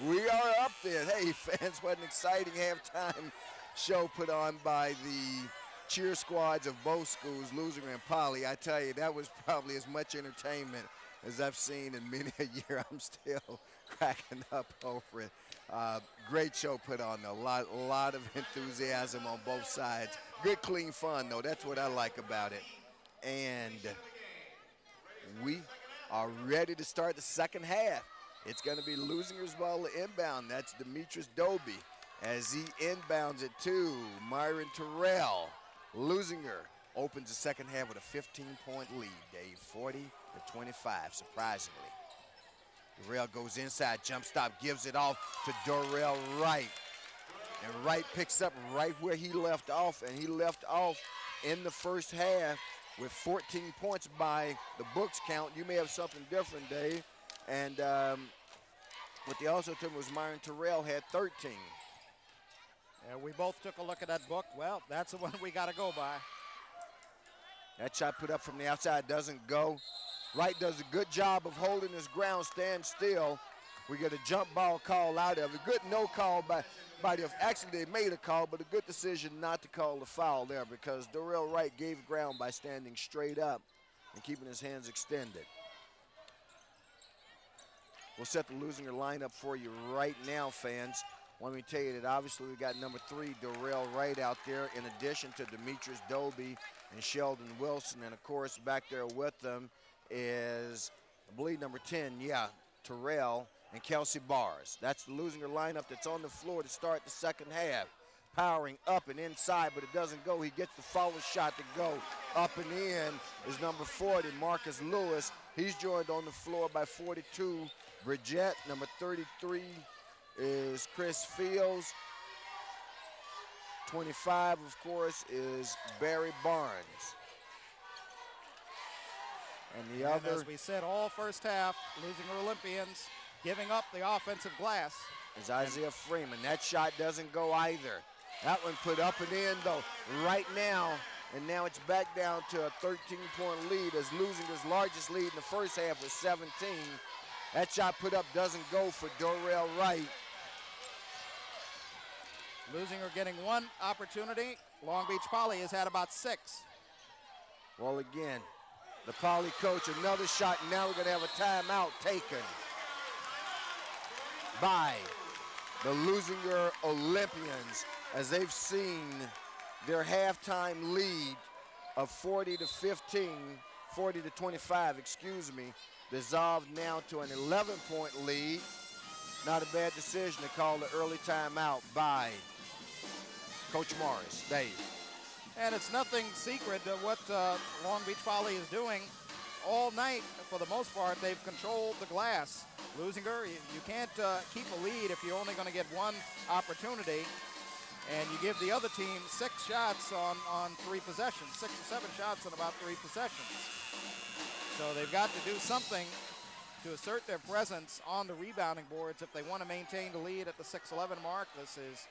We are up there. Hey, fans, what an exciting halftime show put on by the cheer squads of both schools, Leuzinger and Poly. I tell you, that was probably as much entertainment as I've seen in many a year. I'm still cracking up over it. Great show put on, though. A lot of enthusiasm on both sides. Good, clean fun, though. That's what I like about it. And we are ready to start the second half. It's going to be Leuzinger's ball to inbound. That's Demetrius Doby as he inbounds it to Myron Terrell. Leuzinger opens the second half with a 15-point lead, Dave, 40-25, surprisingly. Dorell goes inside, jump stop, gives it off to Dorell Wright. And Wright picks up right where he left off, and he left off in the first half with 14 points by the books count. You may have something different, Dave. And what they also told me was Myron Terrell had 13. Yeah, we both took a look at that book. Well, that's the one we got to go by. That shot put up from the outside doesn't go. Wright does a good job of holding his ground, stand still. We get a jump ball call out of it. Good no call by the, actually they made a call, but a good decision not to call the foul there because Dorell Wright gave ground by standing straight up and keeping his hands extended. We'll set the Leuzinger lineup for you right now, fans. Let me tell you that obviously we got number 3, Dorell Wright out there, in addition to Demetrius Doby and Sheldon Wilson. And of course, back there with them is, I believe, number 10, Terrell and Khelcey Bars. That's the Leuzinger lineup that's on the floor to start the second half. Powering up and inside, but it doesn't go. He gets the follow shot to go up and in is number 40, Marcus Lewis. He's joined on the floor by 42, Bridgette. Number 33 is Chris Fields. 25, of course, is Barry Barnes. And the other, as we said, all first half, Leuzinger Olympians giving up the offensive glass. Is Isaiah Freeman. That shot doesn't go either. That one put up and in, though, right now. And now it's back down to a 13-point lead as Leuzinger's largest lead in the first half was 17. That shot put up doesn't go for Dorell Wright. Leuzinger getting one opportunity. Long Beach Poly has had about 6. Well, again, the Poly coach, another shot, and now we're going to have a timeout taken by the Leuzinger Olympians as they've seen their halftime lead of 40-15, 40-25, dissolved now to an 11-point lead. Not a bad decision to call the early timeout by Coach Morris. Dave. And it's nothing secret what Long Beach Poly is doing all night. For the most part, they've controlled the glass. Leuzinger, you can't keep a lead if you're only going to get one opportunity. And you give the other team 6 shots on 3 possessions, 6 or 7 shots on about 3 possessions. So they've got to do something to assert their presence on the rebounding boards if they want to maintain the lead at the 6-11 mark. This is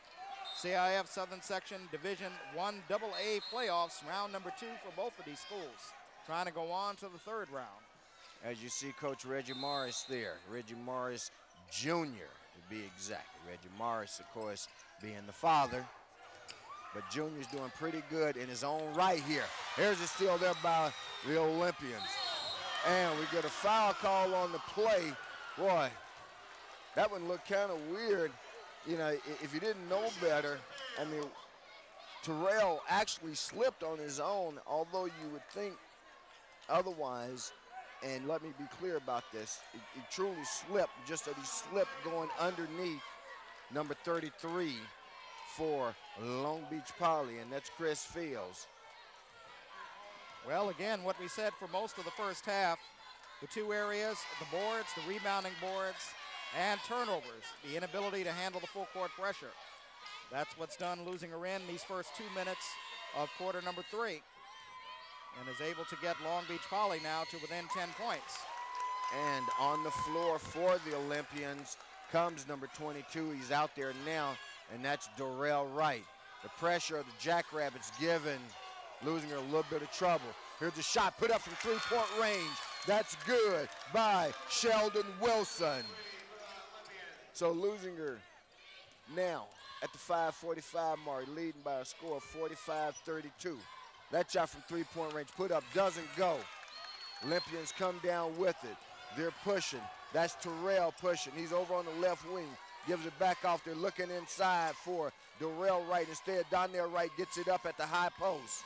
CIF Southern Section Division 1 AA playoffs, round number 2 for both of these schools, trying to go on to the 3rd round. As you see Coach Reggie Morris there, Reggie Morris Jr. to be exact. Reggie Morris, of course, being the father, but Junior's doing pretty good in his own right here. Here's a steal there by the Olympians. And we get a foul call on the play. Boy, that one looked kind of weird. You know, if you didn't know better, I mean, Terrell actually slipped on his own, although you would think otherwise. And let me be clear about this. He truly slipped, just that he slipped going underneath number 33 for Long Beach Poly, and that's Chris Fields. Well, again, what we said for most of the first half, the 2 areas, the boards, the rebounding boards, and turnovers, the inability to handle the full court pressure. That's what's done Leuzinger in these first 2 minutes of quarter number 3, and is able to get Long Beach Poly now to within 10 points. And on the floor for the Olympians comes number 22. He's out there now, and that's Dorell Wright. The pressure of the Jackrabbits giving Leuzinger a little bit of trouble. Here's a shot put up from 3-point range. That's good by Sheldon Wilson. So Leuzinger now at the 5:45 mark, leading by a score of 45-32. That shot from 3-point range put up doesn't go. Olympians come down with it. They're pushing. That's Terrell pushing. He's over on the left wing. Gives it back off. They're looking inside for Dorell Wright. Instead, Donnell Wright gets it up at the high post.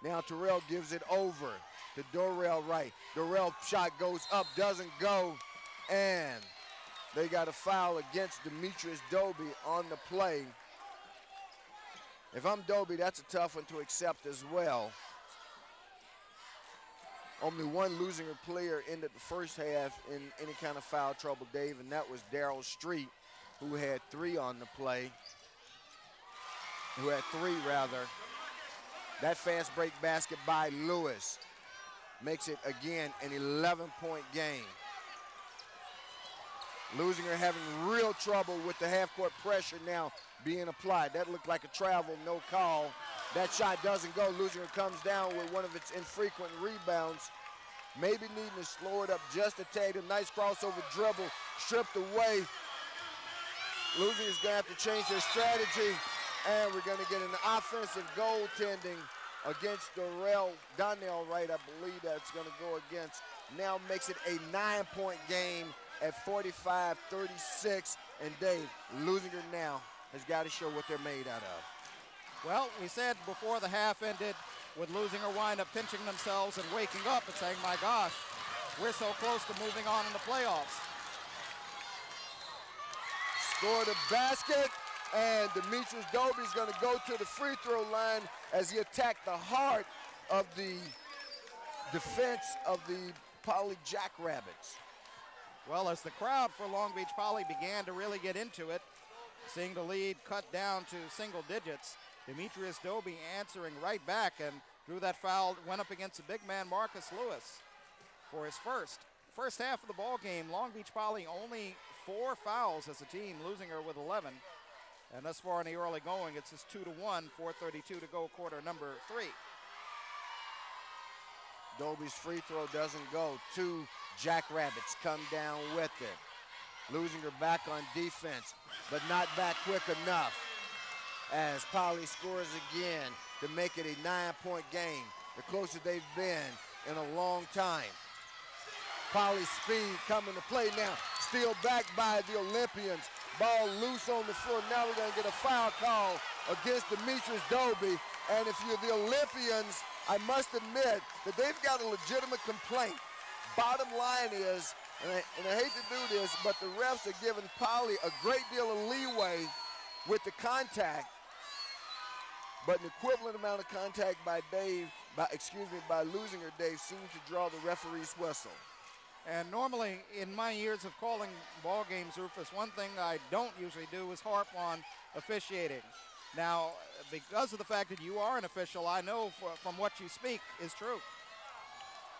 Now Terrell gives it over to Dorell Wright. Dorell shot goes up, doesn't go, and they got a foul against Demetrius Dobie on the play. If I'm Dobie, that's a tough one to accept as well. Only one Leuzinger player ended the first half in any kind of foul trouble, Dave, and that was Darryl Street, who had three on the play. That fast break basket by Lewis makes it, again, an 11-point game. Leuzinger having real trouble with the half-court pressure now being applied. That looked like a travel, no call. That shot doesn't go. Leuzinger comes down with one of its infrequent rebounds. Maybe needing to slow it up just a tad. A nice crossover dribble, stripped away. Leuzinger's going to have to change their strategy, and we're going to get an offensive goaltending against Donnell Wright. I believe that's going to go against. Now makes it a 9-point game at 45-36. And Dave, Leuzinger now has got to show what they're made out of. Well, we said before the half ended, would Leuzinger wind up pinching themselves and waking up and saying, my gosh, we're so close to moving on in the playoffs. Scored a basket, and Demetrius Dobie's going to go to the free throw line as he attacked the heart of the defense of the Poly Jackrabbits. Well, as the crowd for Long Beach Poly began to really get into it, seeing the lead cut down to single digits, Demetrius Dobie answering right back and drew that foul, went up against the big man Marcus Lewis for his first. First half of the ball game, Long Beach Poly only 4 fouls as a team, Leuzinger with 11. And thus far in the early going, it's just 2-1, 4:32 to go, quarter number 3. Dobie's free throw doesn't go. 2 Jackrabbits come down with it. Leuzinger back on defense, but not back quick enough as Poly scores again to make it a 9-point game, the closest they've been in a long time. Poly speed coming to play now, still back by the Olympians. Ball loose on the floor. Now we're going to get a foul call against Demetrius Dobie. And if you're the Olympians, I must admit that they've got a legitimate complaint. Bottom line is, and I hate to do this, but the refs are giving Poly a great deal of leeway with the contact, but an equivalent amount of contact by Leuzinger, Dave, seems to draw the referee's whistle. And normally, in my years of calling ball games, Rufus, one thing I don't usually do is harp on officiating. Now, because of the fact that you are an official, I know from what you speak is true.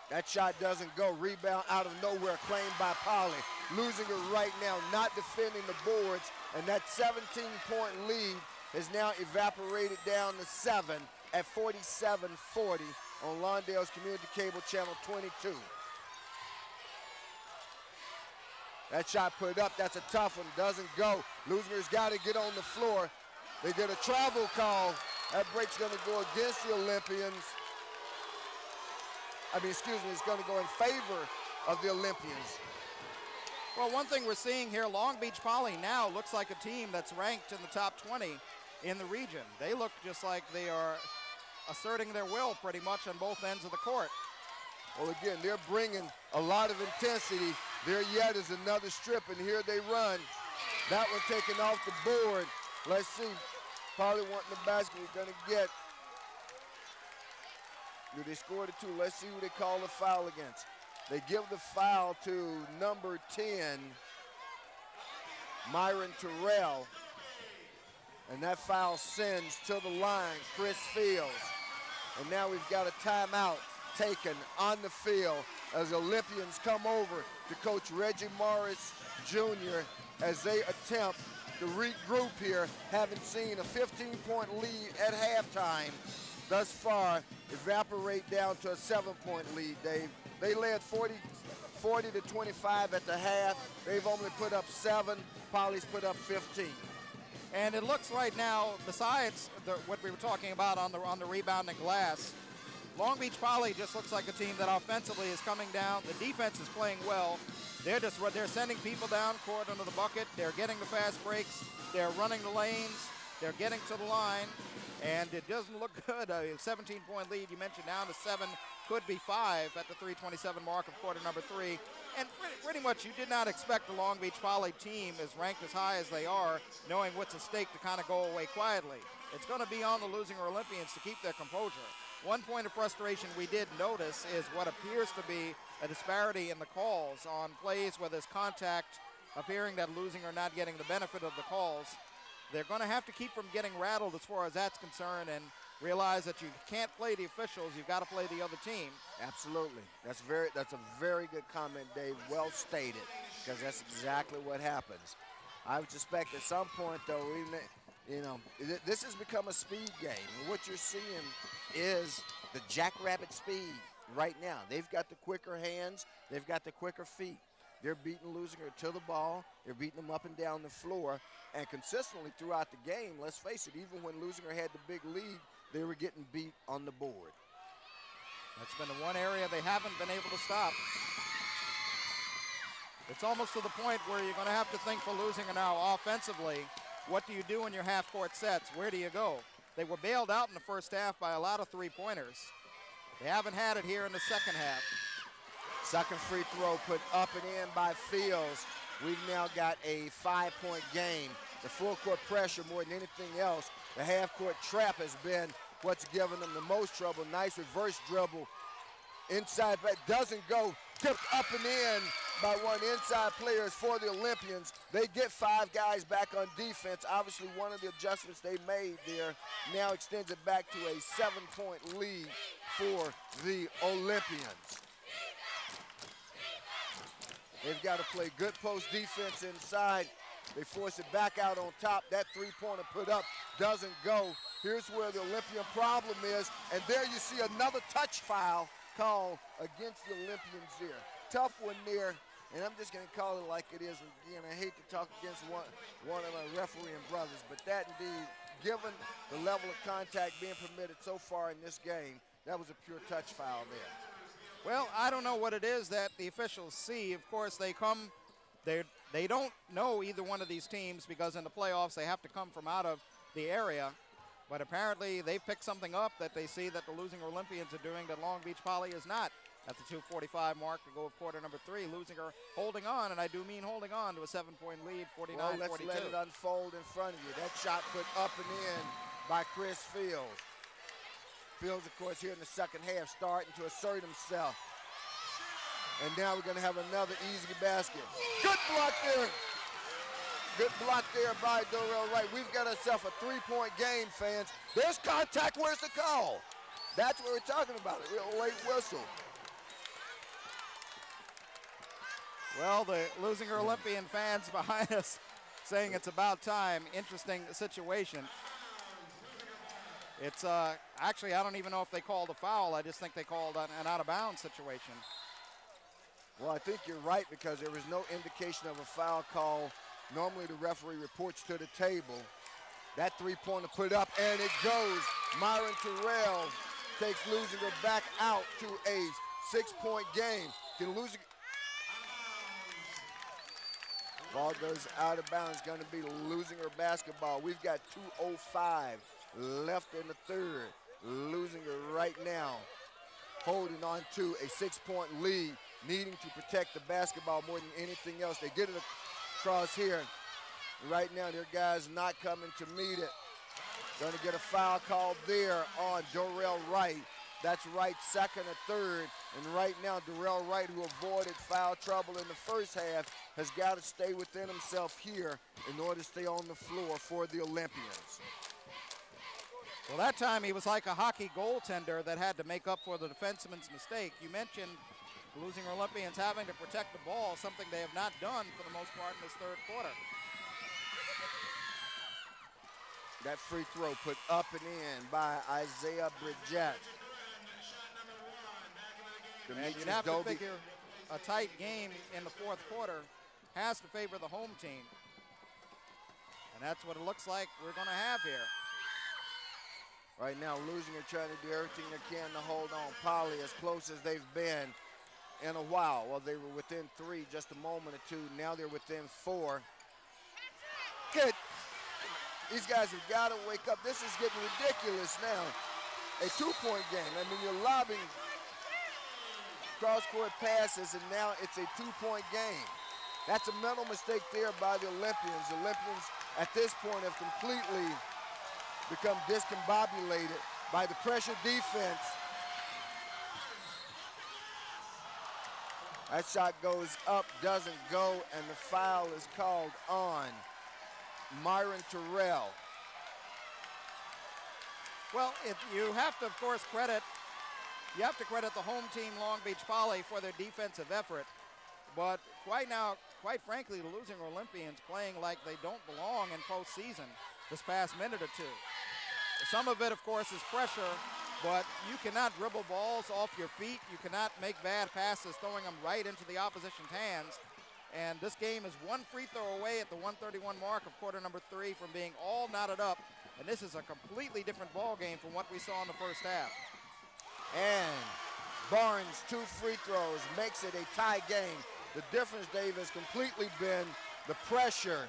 That shot doesn't go. Rebound out of nowhere, claimed by Poly. Leuzinger right now not defending the boards, and that 17-point lead has now evaporated down to 7 at 47-40 on Lawndale's Community Cable Channel 22. That shot put up, that's a tough one, doesn't go. Leuzinger's got to get on the floor. They get a travel call. That break's going to go against the Olympians. It's going to go in favor of the Olympians. Well, one thing we're seeing here, Long Beach Poly now looks like a team that's ranked in the top 20 in the region. They look just like they are asserting their will pretty much on both ends of the court. Well, again, they're bringing a lot of intensity. There yet is another strip, and here they run. That one taken off the board. Let's see. Poly wanting the basket. We're going to get. Do they score the 2? Let's see who they call the foul against. They give the foul to number 10, Myron Terrell. And that foul sends to the line Chris Fields. And now we've got a timeout taken on the field as Olympians come over to Coach Reggie Morris Jr. as they attempt to regroup here, having seen a 15-point lead at halftime. Thus far, evaporate down to a 7-point lead, Dave. They led 40 to 25 at the half. They've only put up 7. Poly's put up 15. And it looks right now, besides what we were talking about on the rebounding glass, Long Beach Poly just looks like a team that offensively is coming down. The defense is playing well. They're sending people down court under the bucket. They're getting the fast breaks. They're running the lanes. They're getting to the line. And it doesn't look good. A 17-point lead, you mentioned, down to 7 could be 5 at the 3:27 mark of quarter number 3. And pretty much you did not expect the Long Beach Poly team, as ranked as high as they are, knowing what's at stake, to kind of go away quietly. It's going to be on the Leuzinger Olympians to keep their composure. One point of frustration we did notice is what appears to be a disparity in the calls on plays where there's contact, appearing that Leuzinger not getting the benefit of the calls. They're going to have to keep from getting rattled as far as that's concerned, and realize that you can't play the officials, you've got to play the other team. Absolutely. That's a very good comment, Dave. Well stated, because that's exactly what happens. I would suspect at some point, though, this has become a speed game. And what you're seeing is the Jackrabbit speed right now. They've got the quicker hands. They've got the quicker feet. They're beating Leuzinger to the ball. They're beating them up and down the floor. And consistently throughout the game, let's face it, even when Leuzinger had the big lead, they were getting beat on the board. That's been the one area they haven't been able to stop. It's almost to the point where you're going to have to think for Leuzinger now offensively. What do you do in your half-court sets? Where do you go? They were bailed out in the first half by a lot of three-pointers. They haven't had it here in the second half. Second free throw put up and in by FiOS. We've now got a 5-point game. The full-court pressure more than anything else. The half-court trap has been what's given them the most trouble. Nice reverse dribble. Inside, but doesn't go. Tipped up and in by one inside players for the Olympians. They get 5 guys back on defense. Obviously, one of the adjustments they made there now extends it back to a 7-point lead for the Olympians. They've got to play good post defense inside. They force it back out on top. That three-pointer put up doesn't go. Here's where the Olympian problem is. And there you see another touch foul call against the Olympians there. Tough one there, and I'm just going to call it like it is. Again, I hate to talk against one of my refereeing brothers, but that indeed, given the level of contact being permitted so far in this game, that was a pure touch foul there. Well, I don't know what it is that the officials see. Of course, they don't know either one of these teams, because in the playoffs they have to come from out of the area. But apparently they've picked something up that they see that the Leuzinger Olympians are doing that Long Beach Poly is not. At the 2:45 mark to go of quarter number 3, Leuzinger holding on, and I do mean holding on, to a 7-point lead, 49-42. Well, let's let it unfold in front of you. That shot put up and in by Chris Fields. Fields, of course, here in the second half, starting to assert himself. And now we're going to have another easy basket. Good block there. Good block there by Dorell Wright. We've got ourselves a 3-point game, fans. There's contact. Where's the call? That's what we're talking about, a real late whistle. Well, the Leuzinger Olympian fans behind us saying it's about time. Interesting situation. It's actually, I don't even know if they called a foul. I just think they called an out-of-bounds situation. Well, I think you're right, because there was no indication of a foul call. Normally the referee reports to the table. That three-pointer put up, and it goes. Myron Terrell takes Leuzinger back out to a 6-point game. Can Leuzinger... Ball goes out of bounds. Going to be Leuzinger basketball. We've got 2:05 left in the third. Leuzinger right now holding on to a 6-point lead, needing to protect the basketball more than anything else. They get it across here. Right now, their guys not coming to meet it. Going to get a foul call there on Dorell Wright. That's Wright's second or third. And right now, Dorell Wright, who avoided foul trouble in the first half, has got to stay within himself here in order to stay on the floor for the Olympians. Well, that time he was like a hockey goaltender that had to make up for the defenseman's mistake. You mentioned Leuzinger Olympians having to protect the ball, something they have not done for the most part in this third quarter. That free throw put up and in by Isaiah Bridgette. And you'd have to figure a tight game in the fourth quarter has to favor the home team. And that's what it looks like we're going to have here. Right now, Leuzinger trying to do everything they can to hold on. Poly as close as they've been in a while. Well, they were within 3 just a moment or two. Now they're within 4. Good. These guys have got to wake up. This is getting ridiculous now. A 2-point game. I mean, you're lobbing cross-court passes, and now it's a 2-point game. That's a mental mistake there by the Olympians. The Olympians at this point have completely become discombobulated by the pressure defense. That shot goes up, doesn't go, and the foul is called on Myron Terrell. Well, you have to, of course, credit the home team, Long Beach Poly, for their defensive effort. But quite frankly, the losing Olympians playing like they don't belong in postseason this past minute or two. Some of it, of course, is pressure, but you cannot dribble balls off your feet. You cannot make bad passes, throwing them right into the opposition's hands. And this game is one free throw away at the 131 mark of quarter number 3 from being all knotted up. And this is a completely different ball game from what we saw in the first half. And Barnes, 2 free throws, makes it a tie game. The difference, Dave, has completely been the pressure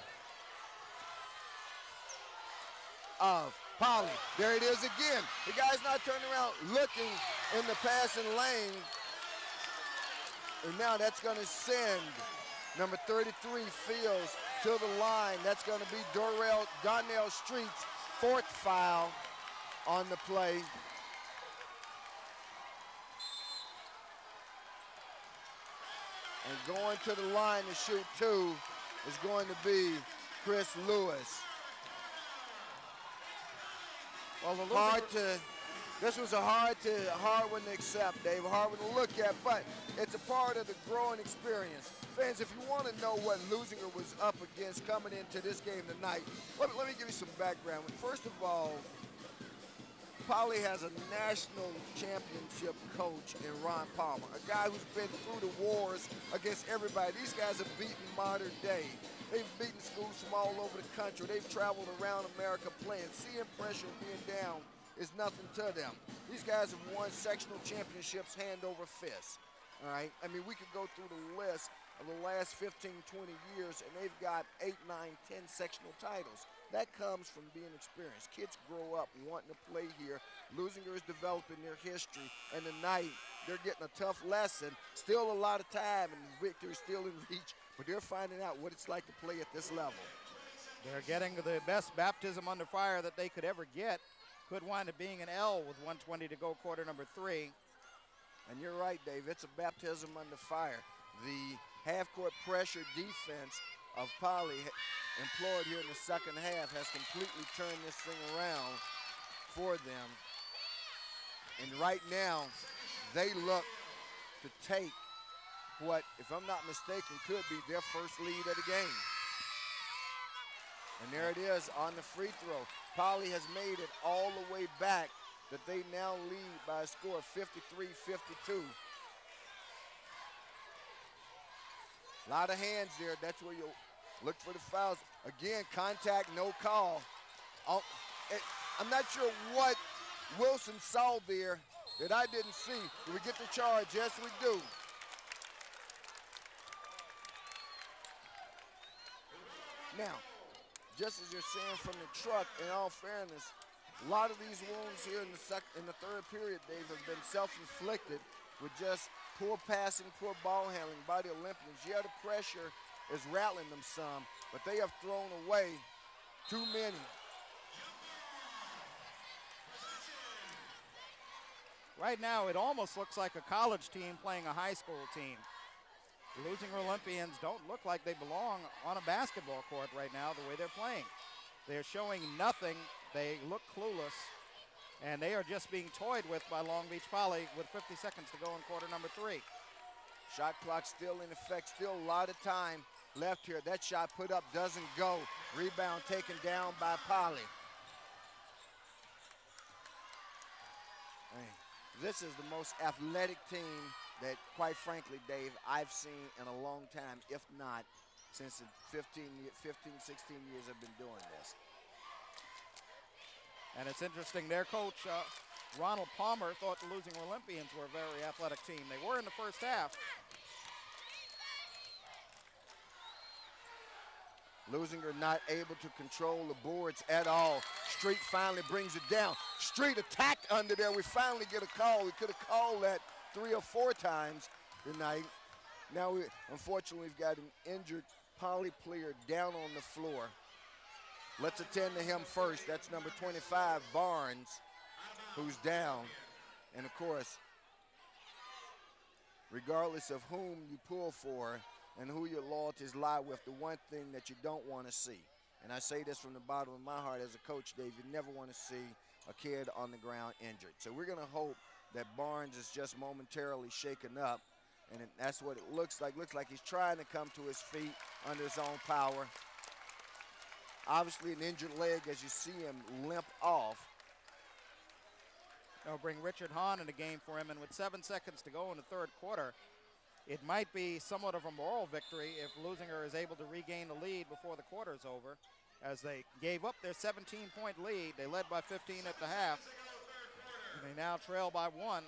of Poly. There it is again. The guy's not turning around looking in the passing lane. And now that's going to send number 33, FiOS, to the line. That's going to be Donnell Street's 4th foul on the play. And going to the line to shoot 2 is going to be Chris Lewis. Well, this was a hard one to accept, Dave, a hard one to look at, but it's a part of the growing experience. Fans, if you want to know what Leuzinger was up against coming into this game tonight, let me give you some background. First of all, Poly has a national championship coach in Ronald Palmer, a guy who's been through the wars against everybody. These guys have beaten modern day. They've beaten schools from all over the country. They've traveled around America playing. Seeing pressure and being down is nothing to them. These guys have won sectional championships hand over fist, all right? I mean, we could go through the list of the last 15, 20 years, and they've got 8, 9, 10 sectional titles. That comes from being experienced. Kids grow up wanting to play here. Leuzinger is developing their history, and tonight they're getting a tough lesson. Still a lot of time, and victory still in reach, but they're finding out what it's like to play at this level. They're getting the best baptism under fire that they could ever get. Could wind up being an L with 1:20 to go, quarter number 3. And you're right, Dave. It's a baptism under fire. The half-court pressure defense of Poly employed here in the second half has completely turned this thing around for them. And right now, they look to take what, if I'm not mistaken, could be their first lead of the game. And there it is on the free throw. Poly has made it all the way back, that they now lead by a score of 53-52. A lot of hands there. That's where you'll look for the fouls. Again, contact, no call. I'm not sure what Wilson saw there that I didn't see. Do we get the charge? Yes, we do. Now, just as you're saying from the truck, in all fairness, a lot of these wounds here in the third period, Dave, have been self-inflicted with just poor passing, poor ball handling by the Olympians. Yeah, the pressure is rattling them some, but they have thrown away too many. Right now, it almost looks like a college team playing a high school team. The losing Olympians don't look like they belong on a basketball court right now the way they're playing. They're showing nothing. They look clueless, and they are just being toyed with by Long Beach Poly with 50 seconds to go in quarter number 3. Shot clock still in effect, still a lot of time left here. That shot put up doesn't go. Rebound taken down by Poly. This is the most athletic team that, quite frankly, Dave, I've seen in a long time, if not since the 15, 16 years I've been doing this. And it's interesting, their coach, Ronald Palmer, thought the losing Olympians were a very athletic team. They were in the first half. Leuzinger not able to control the boards at all. Street finally brings it down. Street attacked under there. We finally get a call. We could have called that 3 or 4 times, tonight. Now, unfortunately, we've got an injured Poly player down on the floor. Let's attend to him first. That's number 25, Barnes, who's down. And, of course, regardless of whom you pull for and who your loyalties lie with, the one thing that you don't want to see, and I say this from the bottom of my heart as a coach, Dave, you never want to see a kid on the ground injured. So we're going to hope that Barnes is just momentarily shaken up, and that's what it looks like. Looks like he's trying to come to his feet under his own power. Obviously an injured leg as you see him limp off. They'll bring Richard Hahn in the game for him, and with 7 seconds to go in the third quarter, it might be somewhat of a moral victory if Leuzinger is able to regain the lead before the quarter is over, as they gave up their 17-point lead. They led by 15 at the half, and they now trail by 1.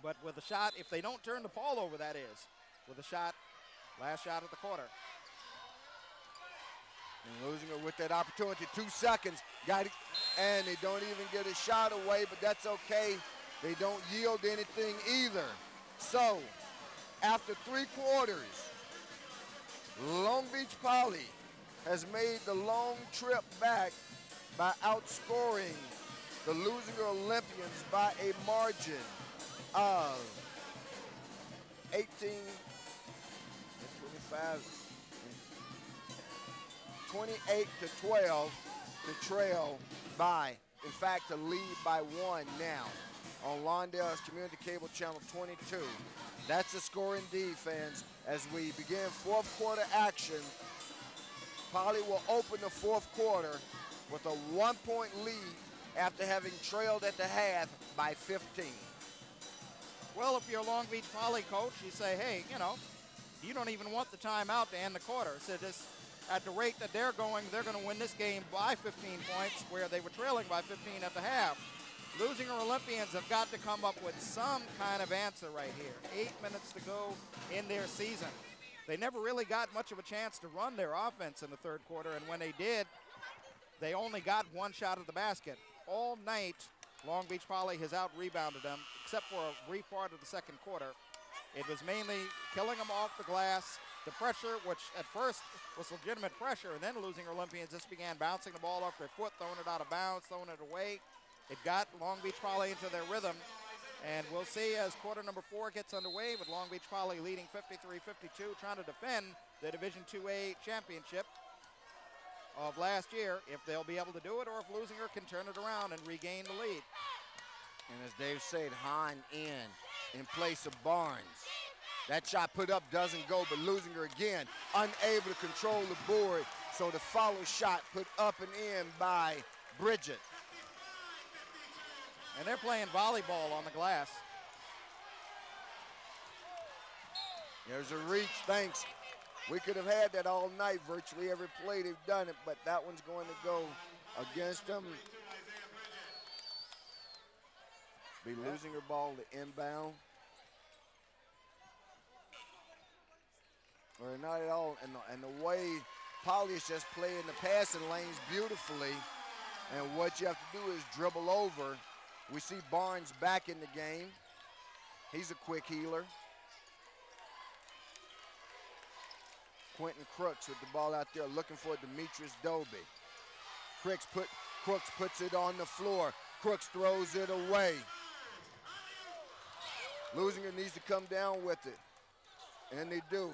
But with a shot, if they don't turn the ball over, that is, with a shot, last shot of the quarter. And Leuzinger with that opportunity, 2 seconds, got it, and they don't even get a shot away, but that's okay. They don't yield anything either. So, after 3 quarters, Long Beach Poly has made the long trip back by outscoring the Leuzinger Olympians by a margin of 18, 25, 28 to 12 to trail by, in fact, to lead by 1 now on Lawndale's Community Cable Channel 22. That's the score indeed, fans. As we begin fourth quarter action, Poly will open the fourth quarter with a 1-point lead after having trailed at the half by 15. Well, if you're a Long Beach Poly coach, you say, hey, you don't even want the timeout to end the quarter. So just at the rate that they're going to win this game by 15 points, where they were trailing by 15 at the half. Leuzinger Olympians have got to come up with some kind of answer right here. 8 minutes to go in their season. They never really got much of a chance to run their offense in the third quarter, and when they did, they only got 1 shot at the basket. All night, Long Beach Poly has out-rebounded them, except for a brief part of the second quarter. It was mainly killing them off the glass, the pressure, which at first was legitimate pressure, and then Leuzinger Olympians just began bouncing the ball off their foot, throwing it out of bounds, throwing it away. It got Long Beach Poly into their rhythm, and we'll see as quarter number 4 gets underway with Long Beach Poly leading 53-52, trying to defend the Division IIA championship of last year, if they'll be able to do it or if Leuzinger can turn it around and regain the lead. And as Dave said, Hahn in place of Barnes. That shot put up doesn't go, but Leuzinger again unable to control the board, so the follow shot put up and in by Bridget. And they're playing volleyball on the glass. There's a reach, thanks. We could have had that all night, virtually every play they've done it, but that one's going to go against them. Be Leuzinger ball to inbound. Or not at all, and the way Poly is just playing the passing lanes beautifully, and what you have to do is dribble over. We see Barnes back in the game. He's a quick healer. Quentin Crooks with the ball out there looking for Demetrius Dobie. Crooks puts it on the floor. Crooks throws it away. Leuzinger needs to come down with it, and they do.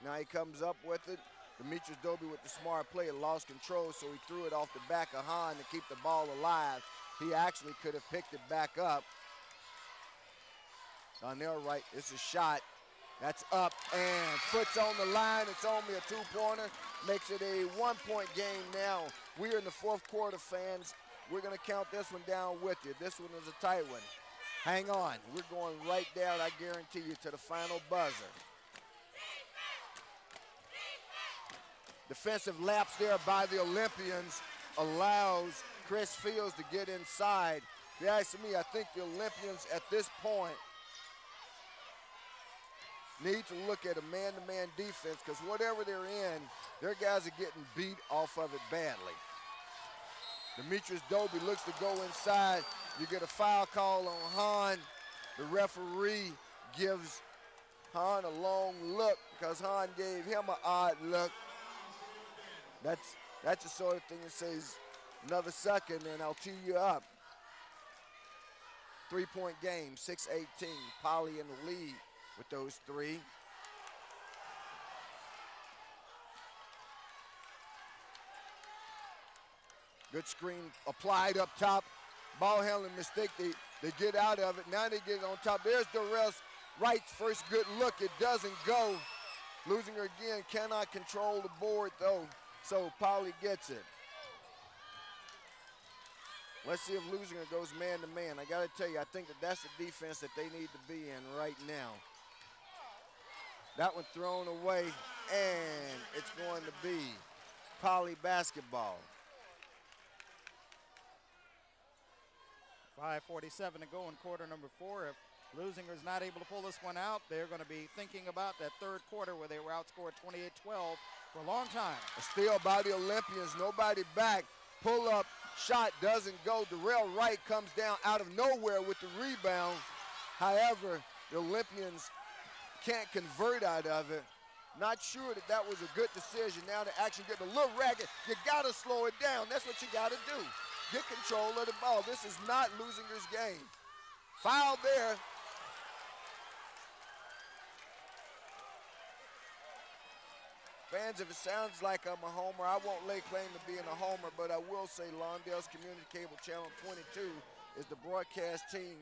Now he comes up with it. Demetrius Dobie with the smart play, lost control, so he threw it off the back of Hahn to keep the ball alive. He actually could have picked it back up. On their right, it's a shot. That's up, and foot's on the line. It's only a 2-pointer. Makes it a 1-point game now. We're in the fourth quarter, fans. We're going to count this one down with you. This one is a tight one. Hang on. We're going right down, I guarantee you, to the final buzzer. Defensive lapse there by the Olympians allows Chris Fields to get inside. If you ask me, I think the Olympians at this point need to look at a man-to-man defense, because whatever they're in, their guys are getting beat off of it badly. Demetrius Dobie looks to go inside. You get a foul call on Hahn. The referee gives Hahn a long look because Hahn gave him an odd look. That's the sort of thing that says another second and I'll tee you up. 3-point game, 6-18. Poly in the lead with those three. Good screen applied up top. Ball handling mistake. They get out of it. Now they get on top. There's Dorell's Wright's first good look. It doesn't go. Leuzinger again cannot control the board though. So Poly gets it. Let's see if Leuzinger goes man to man. I got to tell you, I think that's the defense that they need to be in right now. That one thrown away, and it's going to be Poly basketball. 5:47 to go in quarter number 4. If Leuzinger's not able to pull this one out, they're going to be thinking about that third quarter where they were outscored 28-12 for a long time. A steal by the Olympians, nobody back. Pull up, shot doesn't go. Dorell Wright comes down out of nowhere with the rebound. However, the Olympians can't convert out of it. Not sure that was a good decision. Now the action getting a little ragged. You got to slow it down. That's what you got to do. Get control of the ball. This is not Leuzinger's game. Foul there. Fans, if it sounds like I'm a homer, I won't lay claim to being a homer, but I will say Lawndale's Community Cable Channel 22 is the broadcast team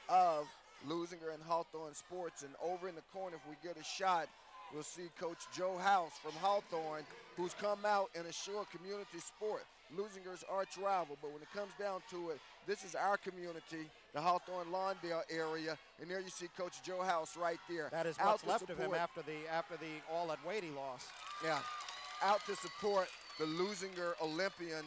of Leuzinger and Hawthorne Sports. And over in the corner, if we get a shot, we'll see Coach Joe House from Hawthorne, who's come out and assure community sport. Leuzinger's arch rival, but when it comes down to it, this is our community, the Hawthorne-Lawndale area, and there you see Coach Joe House right there. That is what's left of him after the all at Wadey loss. Yeah, out to support the Leuzinger Olympian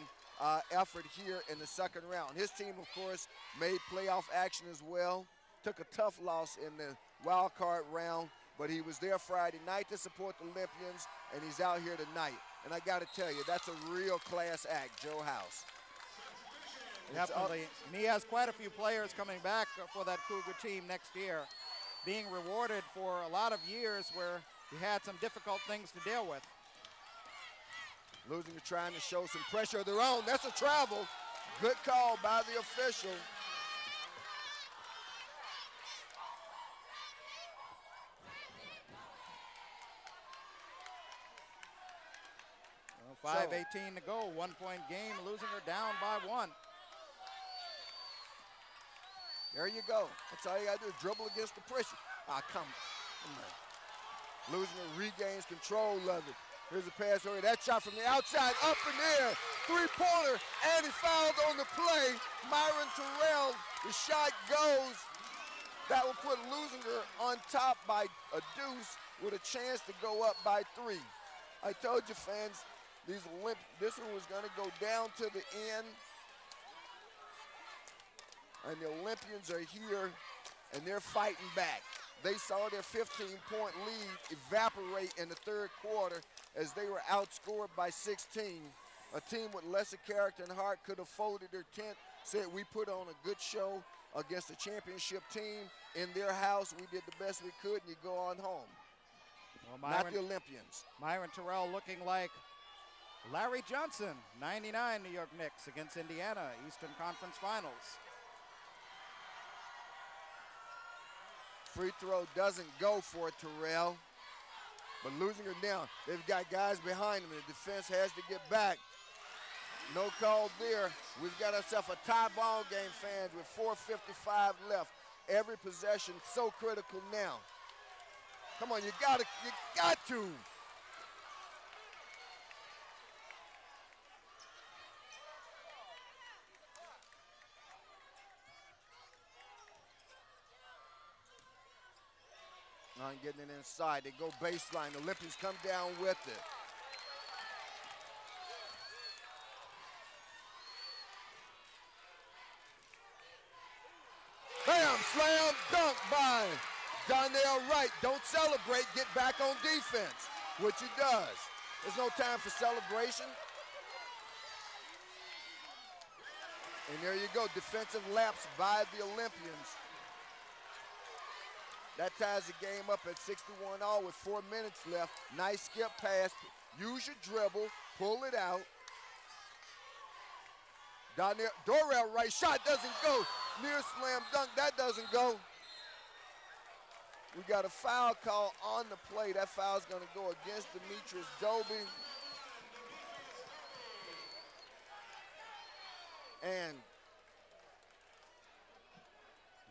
effort here in the second round. His team, of course, made playoff action as well. Took a tough loss in the wild card round, but he was there Friday night to support the Olympians, and he's out here tonight. And I got to tell you, that's a real class act, Joe House. Definitely. And he has quite a few players coming back for that Cougar team next year, being rewarded for a lot of years where he had some difficult things to deal with. Leuzinger trying to show some pressure of their own. That's a travel. Good call by the official. Well, 5:18 to go, 1-point game. Leuzinger down by 1. There you go. That's all you got to do is dribble against the pressure. Come on. Leuzinger regains control of it. Here's a pass over. That shot from the outside, up in there. Three-pointer, and he fouled on the play. Myron Terrell, the shot goes. That will put Leuzinger on top by a deuce with a chance to go up by 3. I told you, fans, this one was going to go down to the end. And the Olympians are here, and they're fighting back. They saw their 15-point lead evaporate in the third quarter as they were outscored by 16. A team with lesser character and heart could have folded their tent, said we put on a good show against a championship team in their house. We did the best we could, and you go on home. Well, not the Olympians. Myron Terrell looking like Larry Johnson, 99 New York Knicks against Indiana, Eastern Conference Finals. Free throw doesn't go for Terrell, but Leuzinger down. They've got guys behind them. The defense has to get back. No call there. We've got ourselves a tie ball game, fans, with 4:55 left. Every possession so critical now. Come on, you got to. Not getting it inside. They go baseline. The Olympians come down with it. Bam! Slam dunk by Donnell Wright. Don't celebrate. Get back on defense, which he does. There's no time for celebration. And there you go. Defensive lapse by the Olympians. That ties the game up at 61 all with 4 minutes left. Nice skip pass. Use your dribble. Pull it out. Down there, Dorell right shot doesn't go. Near slam dunk, that doesn't go. We got a foul call on the play. That foul's gonna go against Demetrius Dobie. And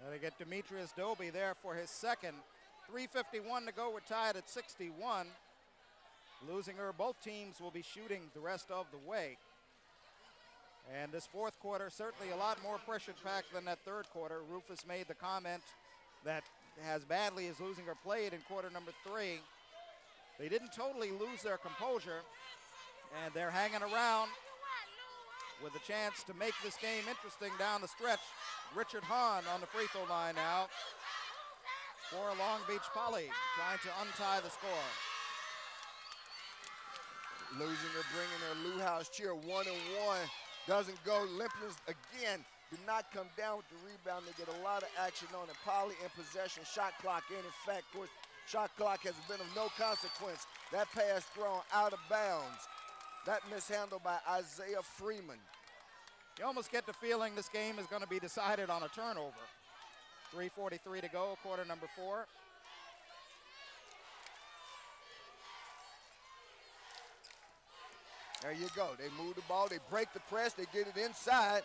they get Demetrius Dobie there for his second. 3:51 to go, we're tied at 61. Leuzinger, both teams will be shooting the rest of the way. And this fourth quarter, certainly a lot more pressure-packed than that third quarter. Rufus made the comment that as badly as Leuzinger played in quarter number 3, they didn't totally lose their composure, and they're hanging around with a chance to make this game interesting down the stretch. Richard Hahn on the free throw line now for Long Beach Poly, trying to untie the score. Leuzinger bringing their Lou House cheer, 1-1. Doesn't go. Olympians, again, do not come down with the rebound. They get a lot of action on it. Poly in possession, shot clock in effect. Of course, shot clock has been of no consequence. That pass thrown out of bounds. That mishandled by Isaiah Freeman. You almost get the feeling this game is going to be decided on a turnover. 3:43 to go, quarter number 4. There you go. They move the ball. They break the press. They get it inside.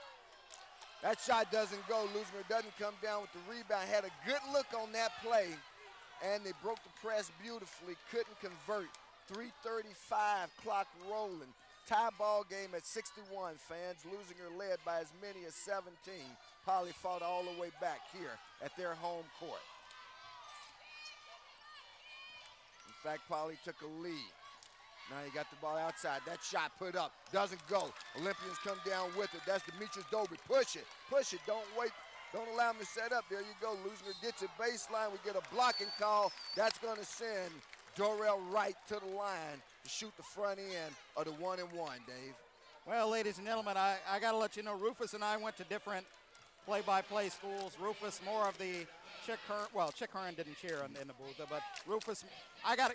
That shot doesn't go. Leuzinger doesn't come down with the rebound. Had a good look on that play, and they broke the press beautifully. Couldn't convert. 3:35, clock rolling. Tie ball game at 61, fans. Leuzinger led by as many as 17. Poly fought all the way back here at their home court. In fact, Poly took a lead. Now you got the ball outside. That shot put up, doesn't go. Olympians come down with it. That's Demetrius Dobie. Push it, don't wait. Don't allow him to set up. There you go. Leuzinger gets it baseline. We get a blocking call. That's gonna send Dorell Wright to the line to shoot the front end of the 1-and-1, Dave. Well, ladies and gentlemen, I gotta let you know, Rufus and I went to different play-by-play schools. Rufus more of the Chick Hearn didn't cheer in the booth, but Rufus,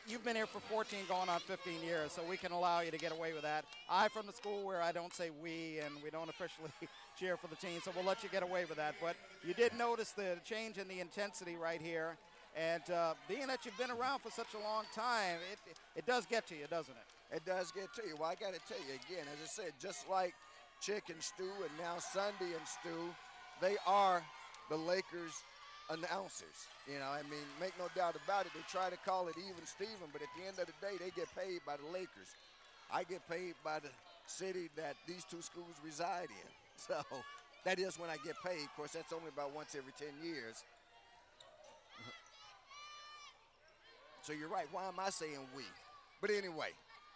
you've been here for 14 going on 15 years, so we can allow you to get away with that. I'm from the school where I don't say we, and we don't officially cheer for the team, so we'll let you get away with that. But you did notice the change in the intensity right here, and being that you've been around for such a long time, it does get to you, doesn't it? It does get to you. Well, I got to tell you again, as I said, just like Chick and Stu and now Sunday and Stu, they are the Lakers announcers. You know, I mean, make no doubt about it. They try to call it even Steven, but at the end of the day, they get paid by the Lakers. I get paid by the city that these two schools reside in. So that is when I get paid. Of course, that's only about once every 10 years. So you're right. Why am I saying we? But anyway,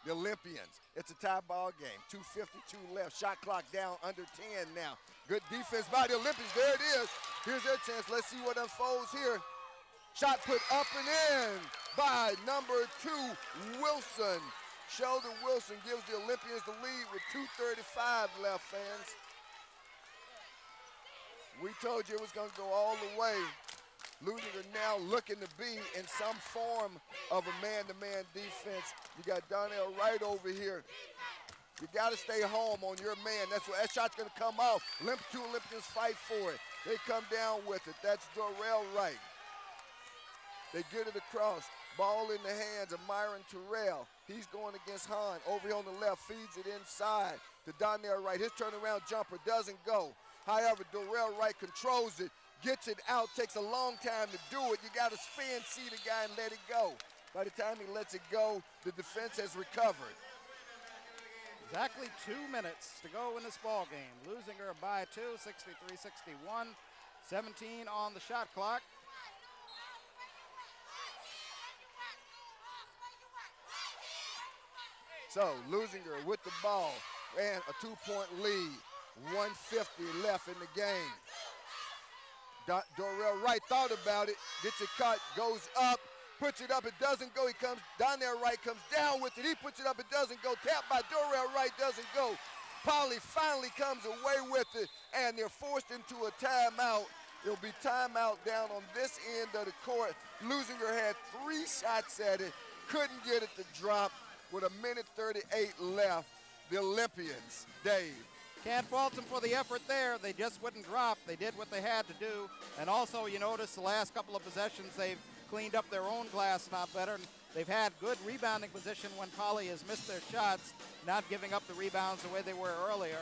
the Olympians, it's a tie ball game. 2:52 left. Shot clock down under 10 now. Good defense by the Olympians. There it is. Here's their chance. Let's see what unfolds here. Shot put up and in by number 2, Wilson. Sheldon Wilson gives the Olympians the lead with 2:35 left, fans. We told you it was going to go all the way. Leuzinger now looking to be in some form of a man-to-man defense. You got Donnell Wright over here. You got to stay home on your man. That's what that shot's going to come off. Two Olympians fight for it. They come down with it. That's Dorell Wright. They get it across. Ball in the hands of Myron Terrell. He's going against Hahn. Over here on the left, feeds it inside to Donnell Wright. His turnaround jumper doesn't go. However, Dorell Wright controls it, gets it out, takes a long time to do it. You got to spin, see the guy, and let it go. By the time he lets it go, the defense has recovered. Exactly 2 minutes to go in this ball game. Leuzinger by 2, 63-61. 17 on the shot clock. So Leuzinger with the ball and a 2-point lead. 1:50 left in the game. Dorell Wright thought about it, gets it cut, goes up, puts it up, it doesn't go. He comes down there, Wright comes down with it. He puts it up, it doesn't go. Tapped by Dorell Wright, doesn't go. Poly finally comes away with it, and they're forced into a timeout It'll be timeout down on this end of the court. Leuzinger had 3 shots at it, couldn't get it to drop with 1:38 left. The Olympians, Dave. Can't fault them for the effort there. They just wouldn't drop. They did what they had to do. And also, you notice the last couple of possessions, they've cleaned up their own glass not better. They've had good rebounding position when Poly has missed their shots, not giving up the rebounds the way they were earlier.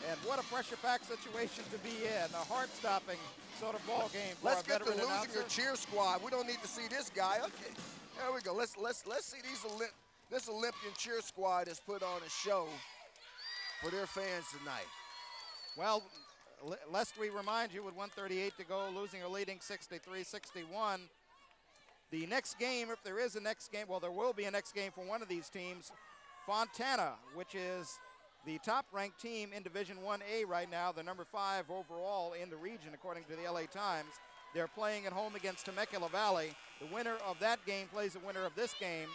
And what a pressure-packed situation to be in, a heart-stopping sort of ball game for Let's a get the veteran Leuzinger announcer. cheer squad. We don't need to see this guy. Okay, there we go. Let's see this Olympian cheer squad has put on a show for their fans tonight. Well, lest we remind you, with 1:38 to go, Leuzinger leading 63-61. The next game, if there is a next game, well, there will be a next game for one of these teams. Fontana, which is the top-ranked team in Division 1A right now, the number 5 overall in the region, according to the LA Times. They're playing at home against Temecula Valley. The winner of that game plays the winner of this game.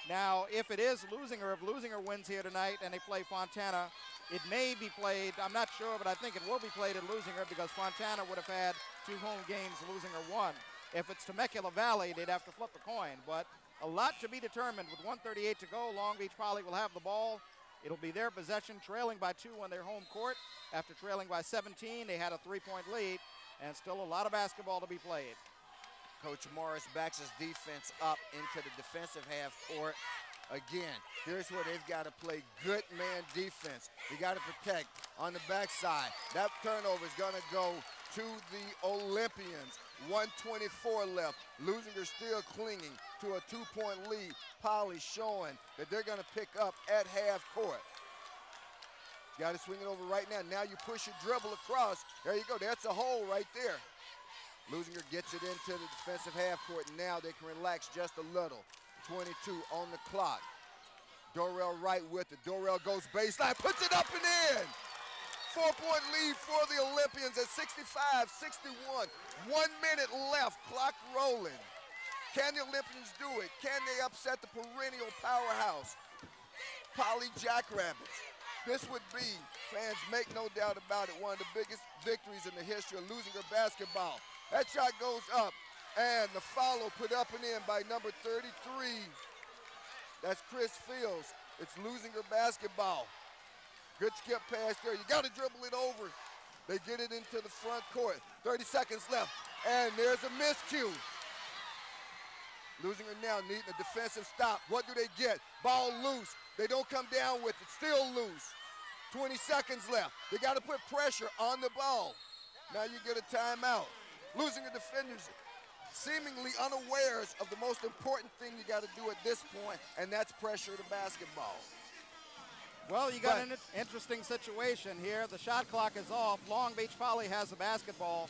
Now, if it is Leuzinger, if Leuzinger wins here tonight and they play Fontana, it may be played, I'm not sure, but I think it will be played at Leuzinger because Fontana would have had 2 home games, Leuzinger won. If it's Temecula Valley, they'd have to flip a coin, but a lot to be determined. With 1:38 to go, Long Beach Poly will have the ball. It'll be their possession, trailing by 2 on their home court. After trailing by 17, they had a 3-point lead, and still a lot of basketball to be played. Coach Morris backs his defense up into the defensive half court. Again, here's where they've got to play good man defense. You got to protect on the backside. That turnover is going to go to the Olympians. 1:24 left. Leuzinger still clinging to a 2-point lead. Poly showing that they're going to pick up at half court. Got to swing it over right now. Now you push your dribble across. There you go. That's a hole right there. Leuzinger gets it into the defensive half court. Now they can relax just a little. 22 on the clock. Dorell Wright with it. Dorell goes baseline, puts it up and in. 4-point lead for the Olympians at 65-61. 1 minute left, clock rolling. Can the Olympians do it? Can they upset the perennial powerhouse, Poly Jackrabbits? This would be, fans make no doubt about it, one of the biggest victories in the history of Leuzinger basketball. That shot goes up, and the follow put up and in by number 33. That's Chris Fields. It's Leuzinger basketball. Good skip pass there. You got to dribble it over. They get it into the front court. 30 seconds left, and there's a miscue. Leuzinger now needing a defensive stop. What do they get? Ball loose. They don't come down with it. Still loose. 20 seconds left. They got to put pressure on the ball. Now you get a timeout. Leuzinger defenders seemingly unawares of the most important thing you got to do at this point, and that's pressure the basketball. Well, you got an interesting situation here. The shot clock is off. Long Beach Poly has the basketball.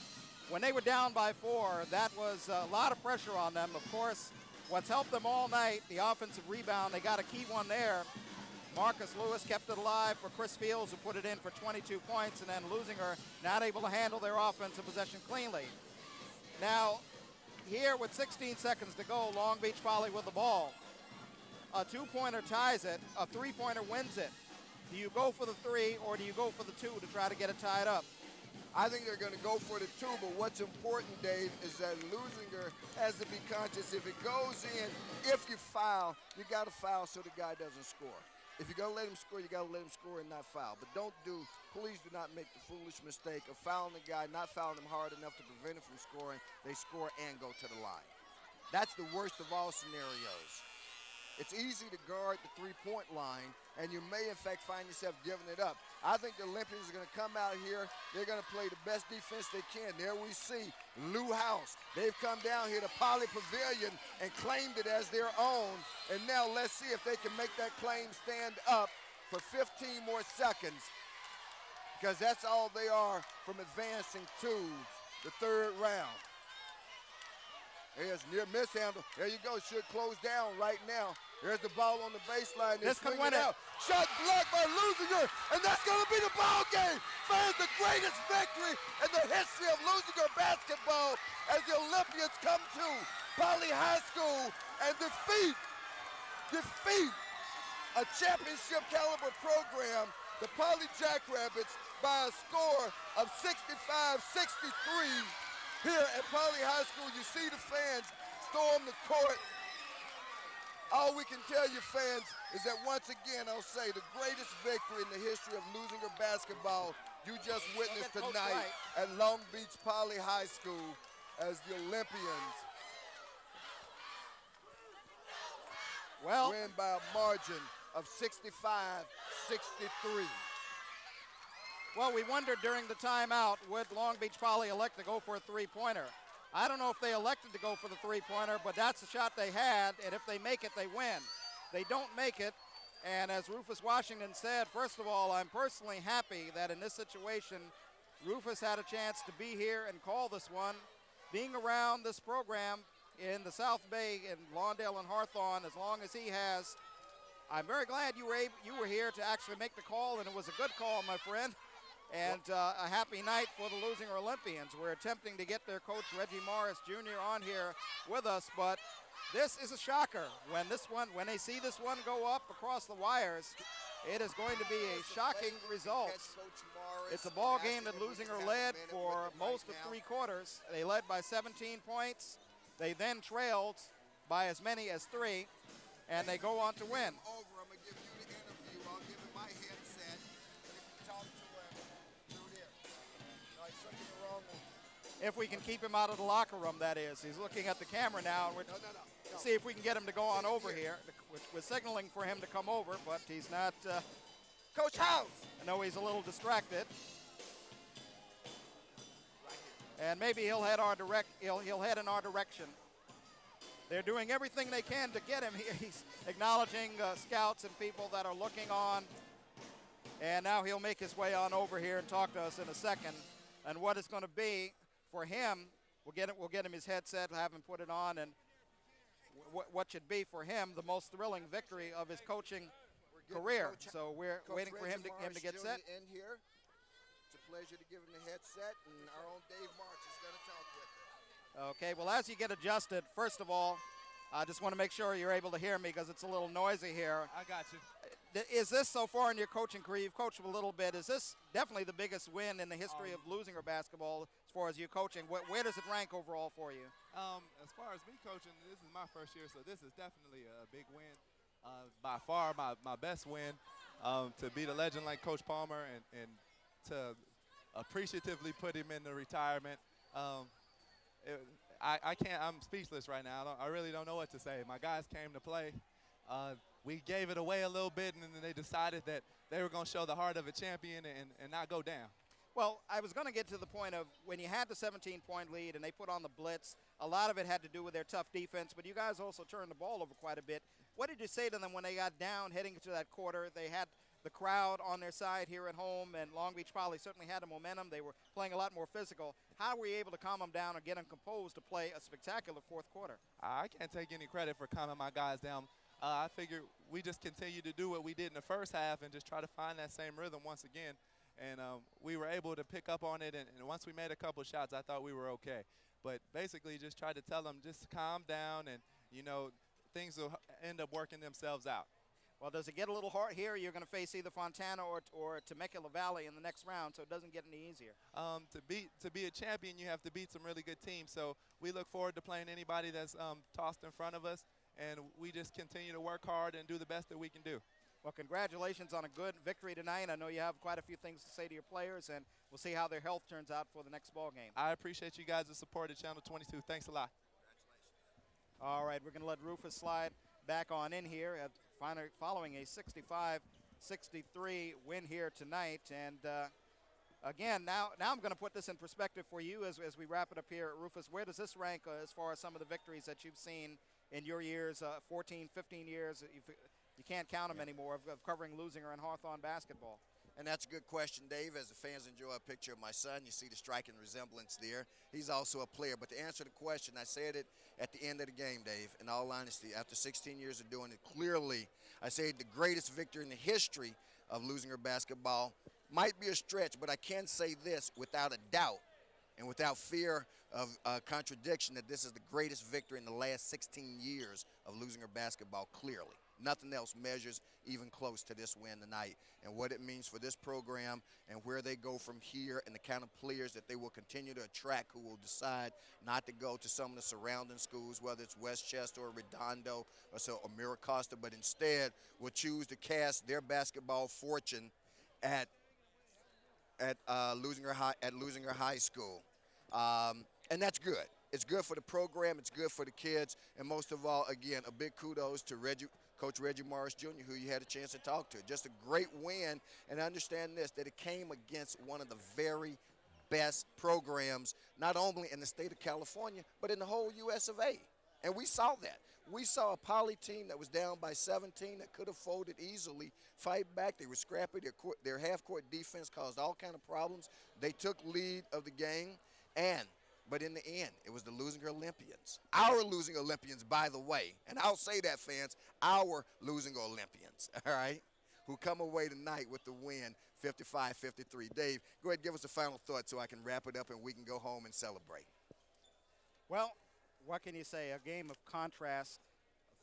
When they were down by 4, that was a lot of pressure on them. Of course, what's helped them all night, the offensive rebound, they got a key one there. Marcus Lewis kept it alive for Chris Fields, who put it in for 22 points, and then Leuzinger not able to handle their offensive possession cleanly. Now, here with 16 seconds to go, Long Beach Poly with the ball. A 2-pointer ties it, a 3-pointer wins it. Do you go for the 3 or do you go for the 2 to try to get it tied up? I think they're going to go for the 2, but what's important, Dave, is that Leuzinger has to be conscious. If it goes in, if you foul, you got to foul so the guy doesn't score. If you're going to let him score, you got to let him score and not foul. But please do not make the foolish mistake of fouling the guy, not fouling him hard enough to prevent him from scoring. They score and go to the line. That's the worst of all scenarios. It's easy to guard the 3-point line, and you may, in fact, find yourself giving it up. I think the Olympians are going to come out here. They're going to play the best defense they can. There we see Lou House. They've come down here to Poly Pavilion and claimed it as their own. And now let's see if they can make that claim stand up for 15 more seconds, because that's all they are from advancing to the 3rd round. There's near mishandle. There you go. Should close down right now. There's the ball on the baseline. This could win it. Shot blocked by Leuzinger, and that's going to be the ball game. Fans, the greatest victory in the history of Leuzinger basketball as the Olympians come to Poly High School and defeat a championship caliber program, the Poly Jackrabbits, by a score of 65-63. here at Poly High School. You see the fans storm the court. All we can tell you, fans, is that once again, I'll say, the greatest victory in the history of Leuzinger basketball you just witnessed tonight at Long Beach Poly High School as the Olympians win by a margin of 65-63. Well, we wondered during the timeout, would Long Beach Poly elect to go for a three-pointer? I don't know if they elected to go for the three-pointer, but that's the shot they had, and if they make it, they win. They don't make it, and as Rufus Washington said, first of all, I'm personally happy that in this situation, Rufus had a chance to be here and call this one. Being around this program in the South Bay in Lawndale and Hawthorne as long as he has, I'm very glad you were here to actually make the call, and it was a good call, my friend. And a happy night for the Leuzinger Olympians. We're attempting to get their coach, Reggie Morris Jr., on here with us, but this is a shocker. When they see this one go up across the wires, it is going to be a shocking result. It's a ball game that Leuzinger led for most of three quarters. They led by 17 points. They then trailed by as many as 3, and they go on to win. If we can keep him out of the locker room, that is. He's looking at the camera now. No. See if we can get him to go on over here. We're signaling for him to come over, but he's not. Coach House! I know he's a little distracted. And maybe he'll head in our direction. They're doing everything they can to get him here. He's acknowledging scouts and people that are looking on. And now he'll make his way on over here and talk to us in a second. And what it's going to be for him, we'll get him his headset, have him put it on, and what should be for him the most thrilling victory of his coaching career. So we're waiting for him to get set. In here. It's a pleasure to give him the headset, and our own Dave March is going to talk with him. Okay, well, as you get adjusted, first of all, I just want to make sure you're able to hear me because it's a little noisy here. I got you. Is this, so far in your coaching career, you've coached a little bit, is this definitely the biggest win in the history of Leuzinger basketball as far as you coaching? Where does it rank overall for you? As far as me coaching, this is my first year, so this is definitely a big win. By far my best win, to beat a legend like Coach Palmer and to appreciatively put him into retirement. I'm speechless right now. I really don't know what to say. My guys came to play. We gave it away a little bit, and then they decided that they were going to show the heart of a champion and not go down. Well, I was going to get to the point of when you had the 17-point lead and they put on the blitz, a lot of it had to do with their tough defense, but you guys also turned the ball over quite a bit. What did you say to them when they got down heading into that quarter? They had the crowd on their side here at home, and Long Beach Poly certainly had a momentum. They were playing a lot more physical. How were you able to calm them down or get them composed to play a spectacular fourth quarter? I can't take any credit for calming my guys down. I figure we just continue to do what we did in the first half and just try to find that same rhythm once again. And we were able to pick up on it, and once we made a couple shots, I thought we were okay. But basically just tried to tell them just calm down, and, you know, things will end up working themselves out. Well, does it get a little hard here? You're going to face either Fontana or Temecula Valley in the next round, so it doesn't get any easier. To be a champion, you have to beat some really good teams. So we look forward to playing anybody that's tossed in front of us, and we just continue to work hard and do the best that we can do. Well, congratulations on a good victory tonight. I know you have quite a few things to say to your players, and we'll see how their health turns out for the next ball game. I appreciate you guys' support at Channel 22. Thanks a lot. All right, we're going to let Rufus slide back on in here following a 65-63 win here tonight. And again, now I'm going to put this in perspective for you as we wrap it up here. Rufus, where does this rank as far as some of the victories that you've seen in your years, 14, 15 years? You can't count them anymore of covering Leuzinger and Hawthorne basketball. And that's a good question, Dave. As the fans enjoy a picture of my son, you see the striking resemblance there. He's also a player. But to answer the question, I said it at the end of the game, Dave, in all honesty, after 16 years of doing it, clearly, I say the greatest victory in the history of Leuzinger basketball. Might be a stretch, but I can say this without a doubt and without fear of contradiction that this is the greatest victory in the last 16 years of Leuzinger basketball, clearly. nothing else measures even close to this win tonight and what it means for this program and where they go from here and the kind of players that they will continue to attract who will decide not to go to some of the surrounding schools, whether it's Westchester or Redondo or Miracosta, but instead will choose to cast their basketball fortune at Leuzinger High School. And that's good. It's good for the program. It's good for the kids. And most of all, again, a big kudos to Coach Reggie Morris Jr., who you had a chance to talk to. Just a great win. And understand this, that it came against one of the very best programs, not only in the state of California, but in the whole U.S. of A. And we saw that. We saw a Poly team that was down by 17 that could have folded easily, fight back. They were scrappy. Their half-court defense caused all kind of problems. They took lead of the game, but in the end, it was the Leuzinger Olympians. Our Leuzinger Olympians, by the way, and I'll say that, fans, our Leuzinger Olympians, all right, who come away tonight with the win, 55-53. Dave, go ahead and give us a final thought so I can wrap it up and we can go home and celebrate. Well, what can you say? A game of contrast.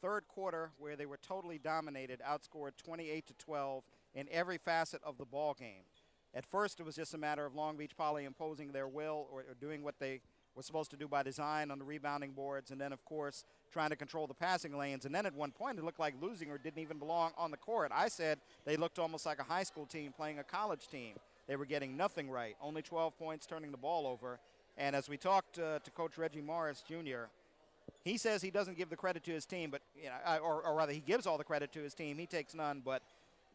Third quarter where they were totally dominated, outscored 28-12 in every facet of the ball game. At first, it was just a matter of Long Beach Poly imposing their will or doing what they were supposed to do by design on the rebounding boards, and then, of course, trying to control the passing lanes. And then at one point, it looked like Leuzinger didn't even belong on the court. I said they looked almost like a high school team playing a college team. They were getting nothing right, only 12 points, turning the ball over. And as we talked to Coach Reggie Morris Jr., he says he doesn't give the credit to his team, but or rather he gives all the credit to his team. He takes none, but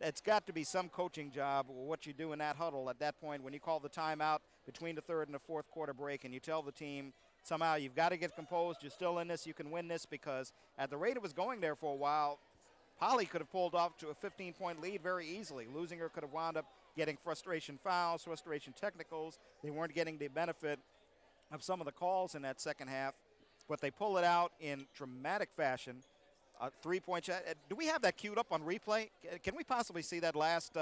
it's got to be some coaching job, what you do in that huddle at that point when you call the timeout between the third and the fourth quarter break and you tell the team somehow you've got to get composed, you're still in this, you can win this, because at the rate it was going there for a while, Poly could have pulled off to a 15-point lead very easily. Leuzinger could have wound up getting frustration fouls, frustration technicals. They weren't getting the benefit of some of the calls in that second half, but they pull it out in dramatic fashion. Three-point shot. Do we have that queued up on replay? Can we possibly see that last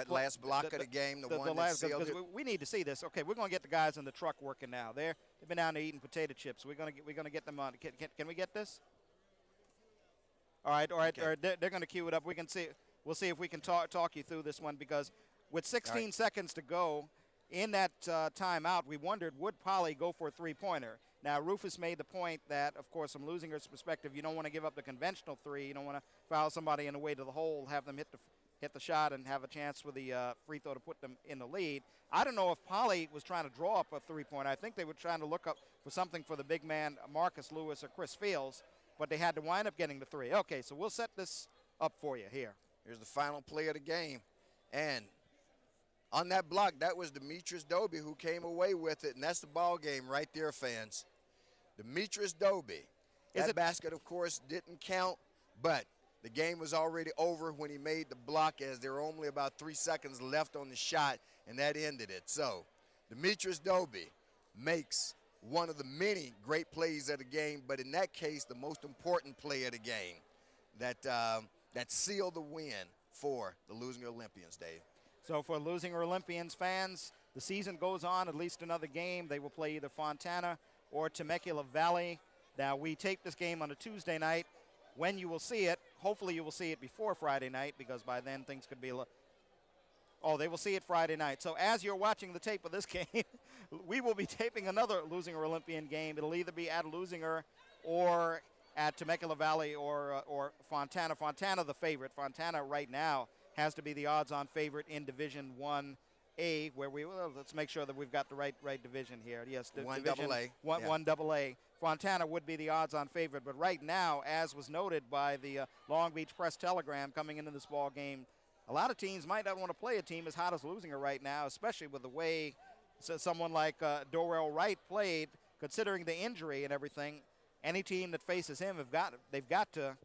last block of the game, the one that sealed it? We need to see this. Okay, we're going to get the guys in the truck working now. They've been down there eating potato chips. We're going to get them on. Can we get this? All right. Okay. They're going to queue it up. We can see. We'll see if we can talk you through this one, because with 16 seconds to go in that timeout, we wondered, would Poly go for a three-pointer? Now, Rufus made the point that, of course, from Leuzinger's perspective, you don't want to give up the conventional three. You don't want to foul somebody in the way to the hole, have them hit the shot and have a chance for the free throw to put them in the lead. I don't know if Poly was trying to draw up a three-pointer. I think they were trying to look up for something for the big man, Marcus Lewis or Chris Fields, but they had to wind up getting the three. Okay, so we'll set this up for you here. Here's the final play of the game. And on that block, that was Demetrius Dobie who came away with it, and that's the ball game right there, fans. Demetrius Dobie. That basket, of course, didn't count, but the game was already over when he made the block, as there were only about 3 seconds left on the shot, and that ended it. So Demetrius Dobie makes one of the many great plays of the game, but in that case, the most important play of the game that sealed the win for the Leuzinger Olympians, Dave. So for Leuzinger Olympians fans, the season goes on at least another game. They will play either Fontana or Temecula Valley. Now, we tape this game on a Tuesday night. When you will see it, hopefully you will see it before Friday night, because by then things could be they will see it Friday night. So as you're watching the tape of this game, we will be taping another Leuzinger Olympian game. It'll either be at Leuzinger or at Temecula Valley or Fontana. Fontana the favorite. Fontana right now has to be the odds-on favorite in Division 1A, where let's make sure that we've got the right division here. Yes, Division 1AA. One AA. Fontana would be the odds-on favorite, but right now, as was noted by the Long Beach Press Telegram coming into this ball game, a lot of teams might not want to play a team as hot as Leuzinger right now, especially with the way someone like Dorell Wright played, considering the injury and everything. Any team that faces him, they've got to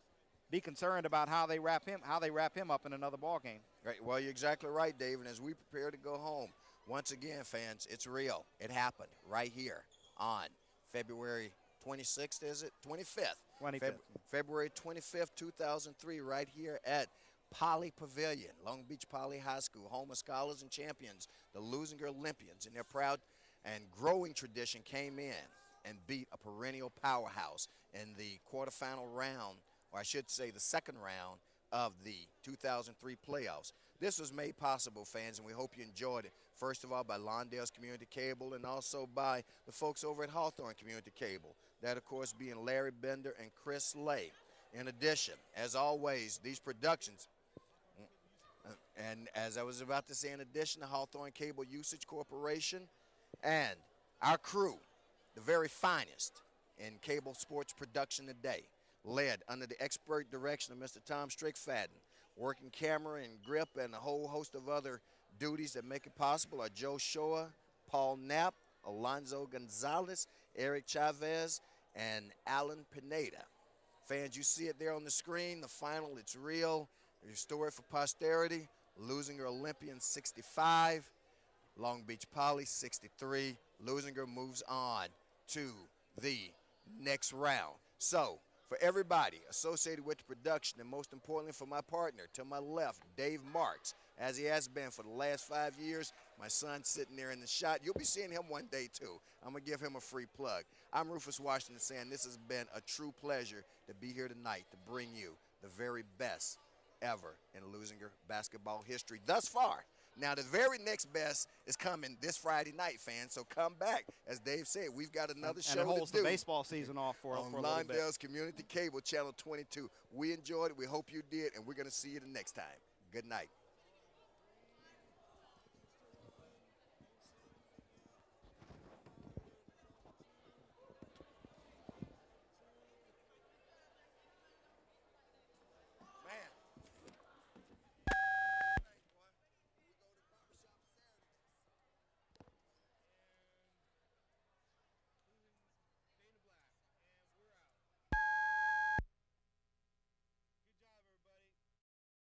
be concerned about how they wrap him up in another ball game. Right. Well, you're exactly right, Dave. And as we prepare to go home, once again, fans, it's real. It happened right here on February 26th, is it? 25th. February 25th, 2003, right here at Poly Pavilion, Long Beach Poly High School, home of scholars and champions, the Leuzinger Olympians, and their proud and growing tradition came in and beat a perennial powerhouse in the quarterfinal round, or I should say the second round, of the 2003 playoffs. This was made possible, fans, and we hope you enjoyed it. First of all, by Lawndale's Community Cable and also by the folks over at Hawthorne Community Cable. That, of course, being Larry Bender and Chris Lay. In addition, as always, these productions, and as I was about to say, in addition to Hawthorne Cable Usage Corporation and our crew, the very finest in cable sports production today, led under the expert direction of Mr. Tom Strickfaden, working camera and grip and a whole host of other duties that make it possible are Joe Shoa, Paul Knapp, Alonzo Gonzalez, Eric Chavez, and Alan Pineda. Fans, you see it there on the screen, the final, it's real. There's a story for posterity. Leuzinger Olympians 65, Long Beach Poly 63. Leuzinger moves on to the next round. So, for everybody associated with the production, and most importantly for my partner, to my left, Dave Marks, as he has been for the last 5 years, my son sitting there in the shot. You'll be seeing him one day, too. I'm going to give him a free plug. I'm Rufus Washington saying this has been a true pleasure to be here tonight to bring you the very best ever in Leuzinger basketball history thus far. Now, the very next best is coming this Friday night, fans, so come back. As Dave said, we've got another show to do. And it holds the baseball season off for a little bit. On Lawndale's Community Cable, Channel 22. We enjoyed it. We hope you did, and we're going to see you the next time. Good night.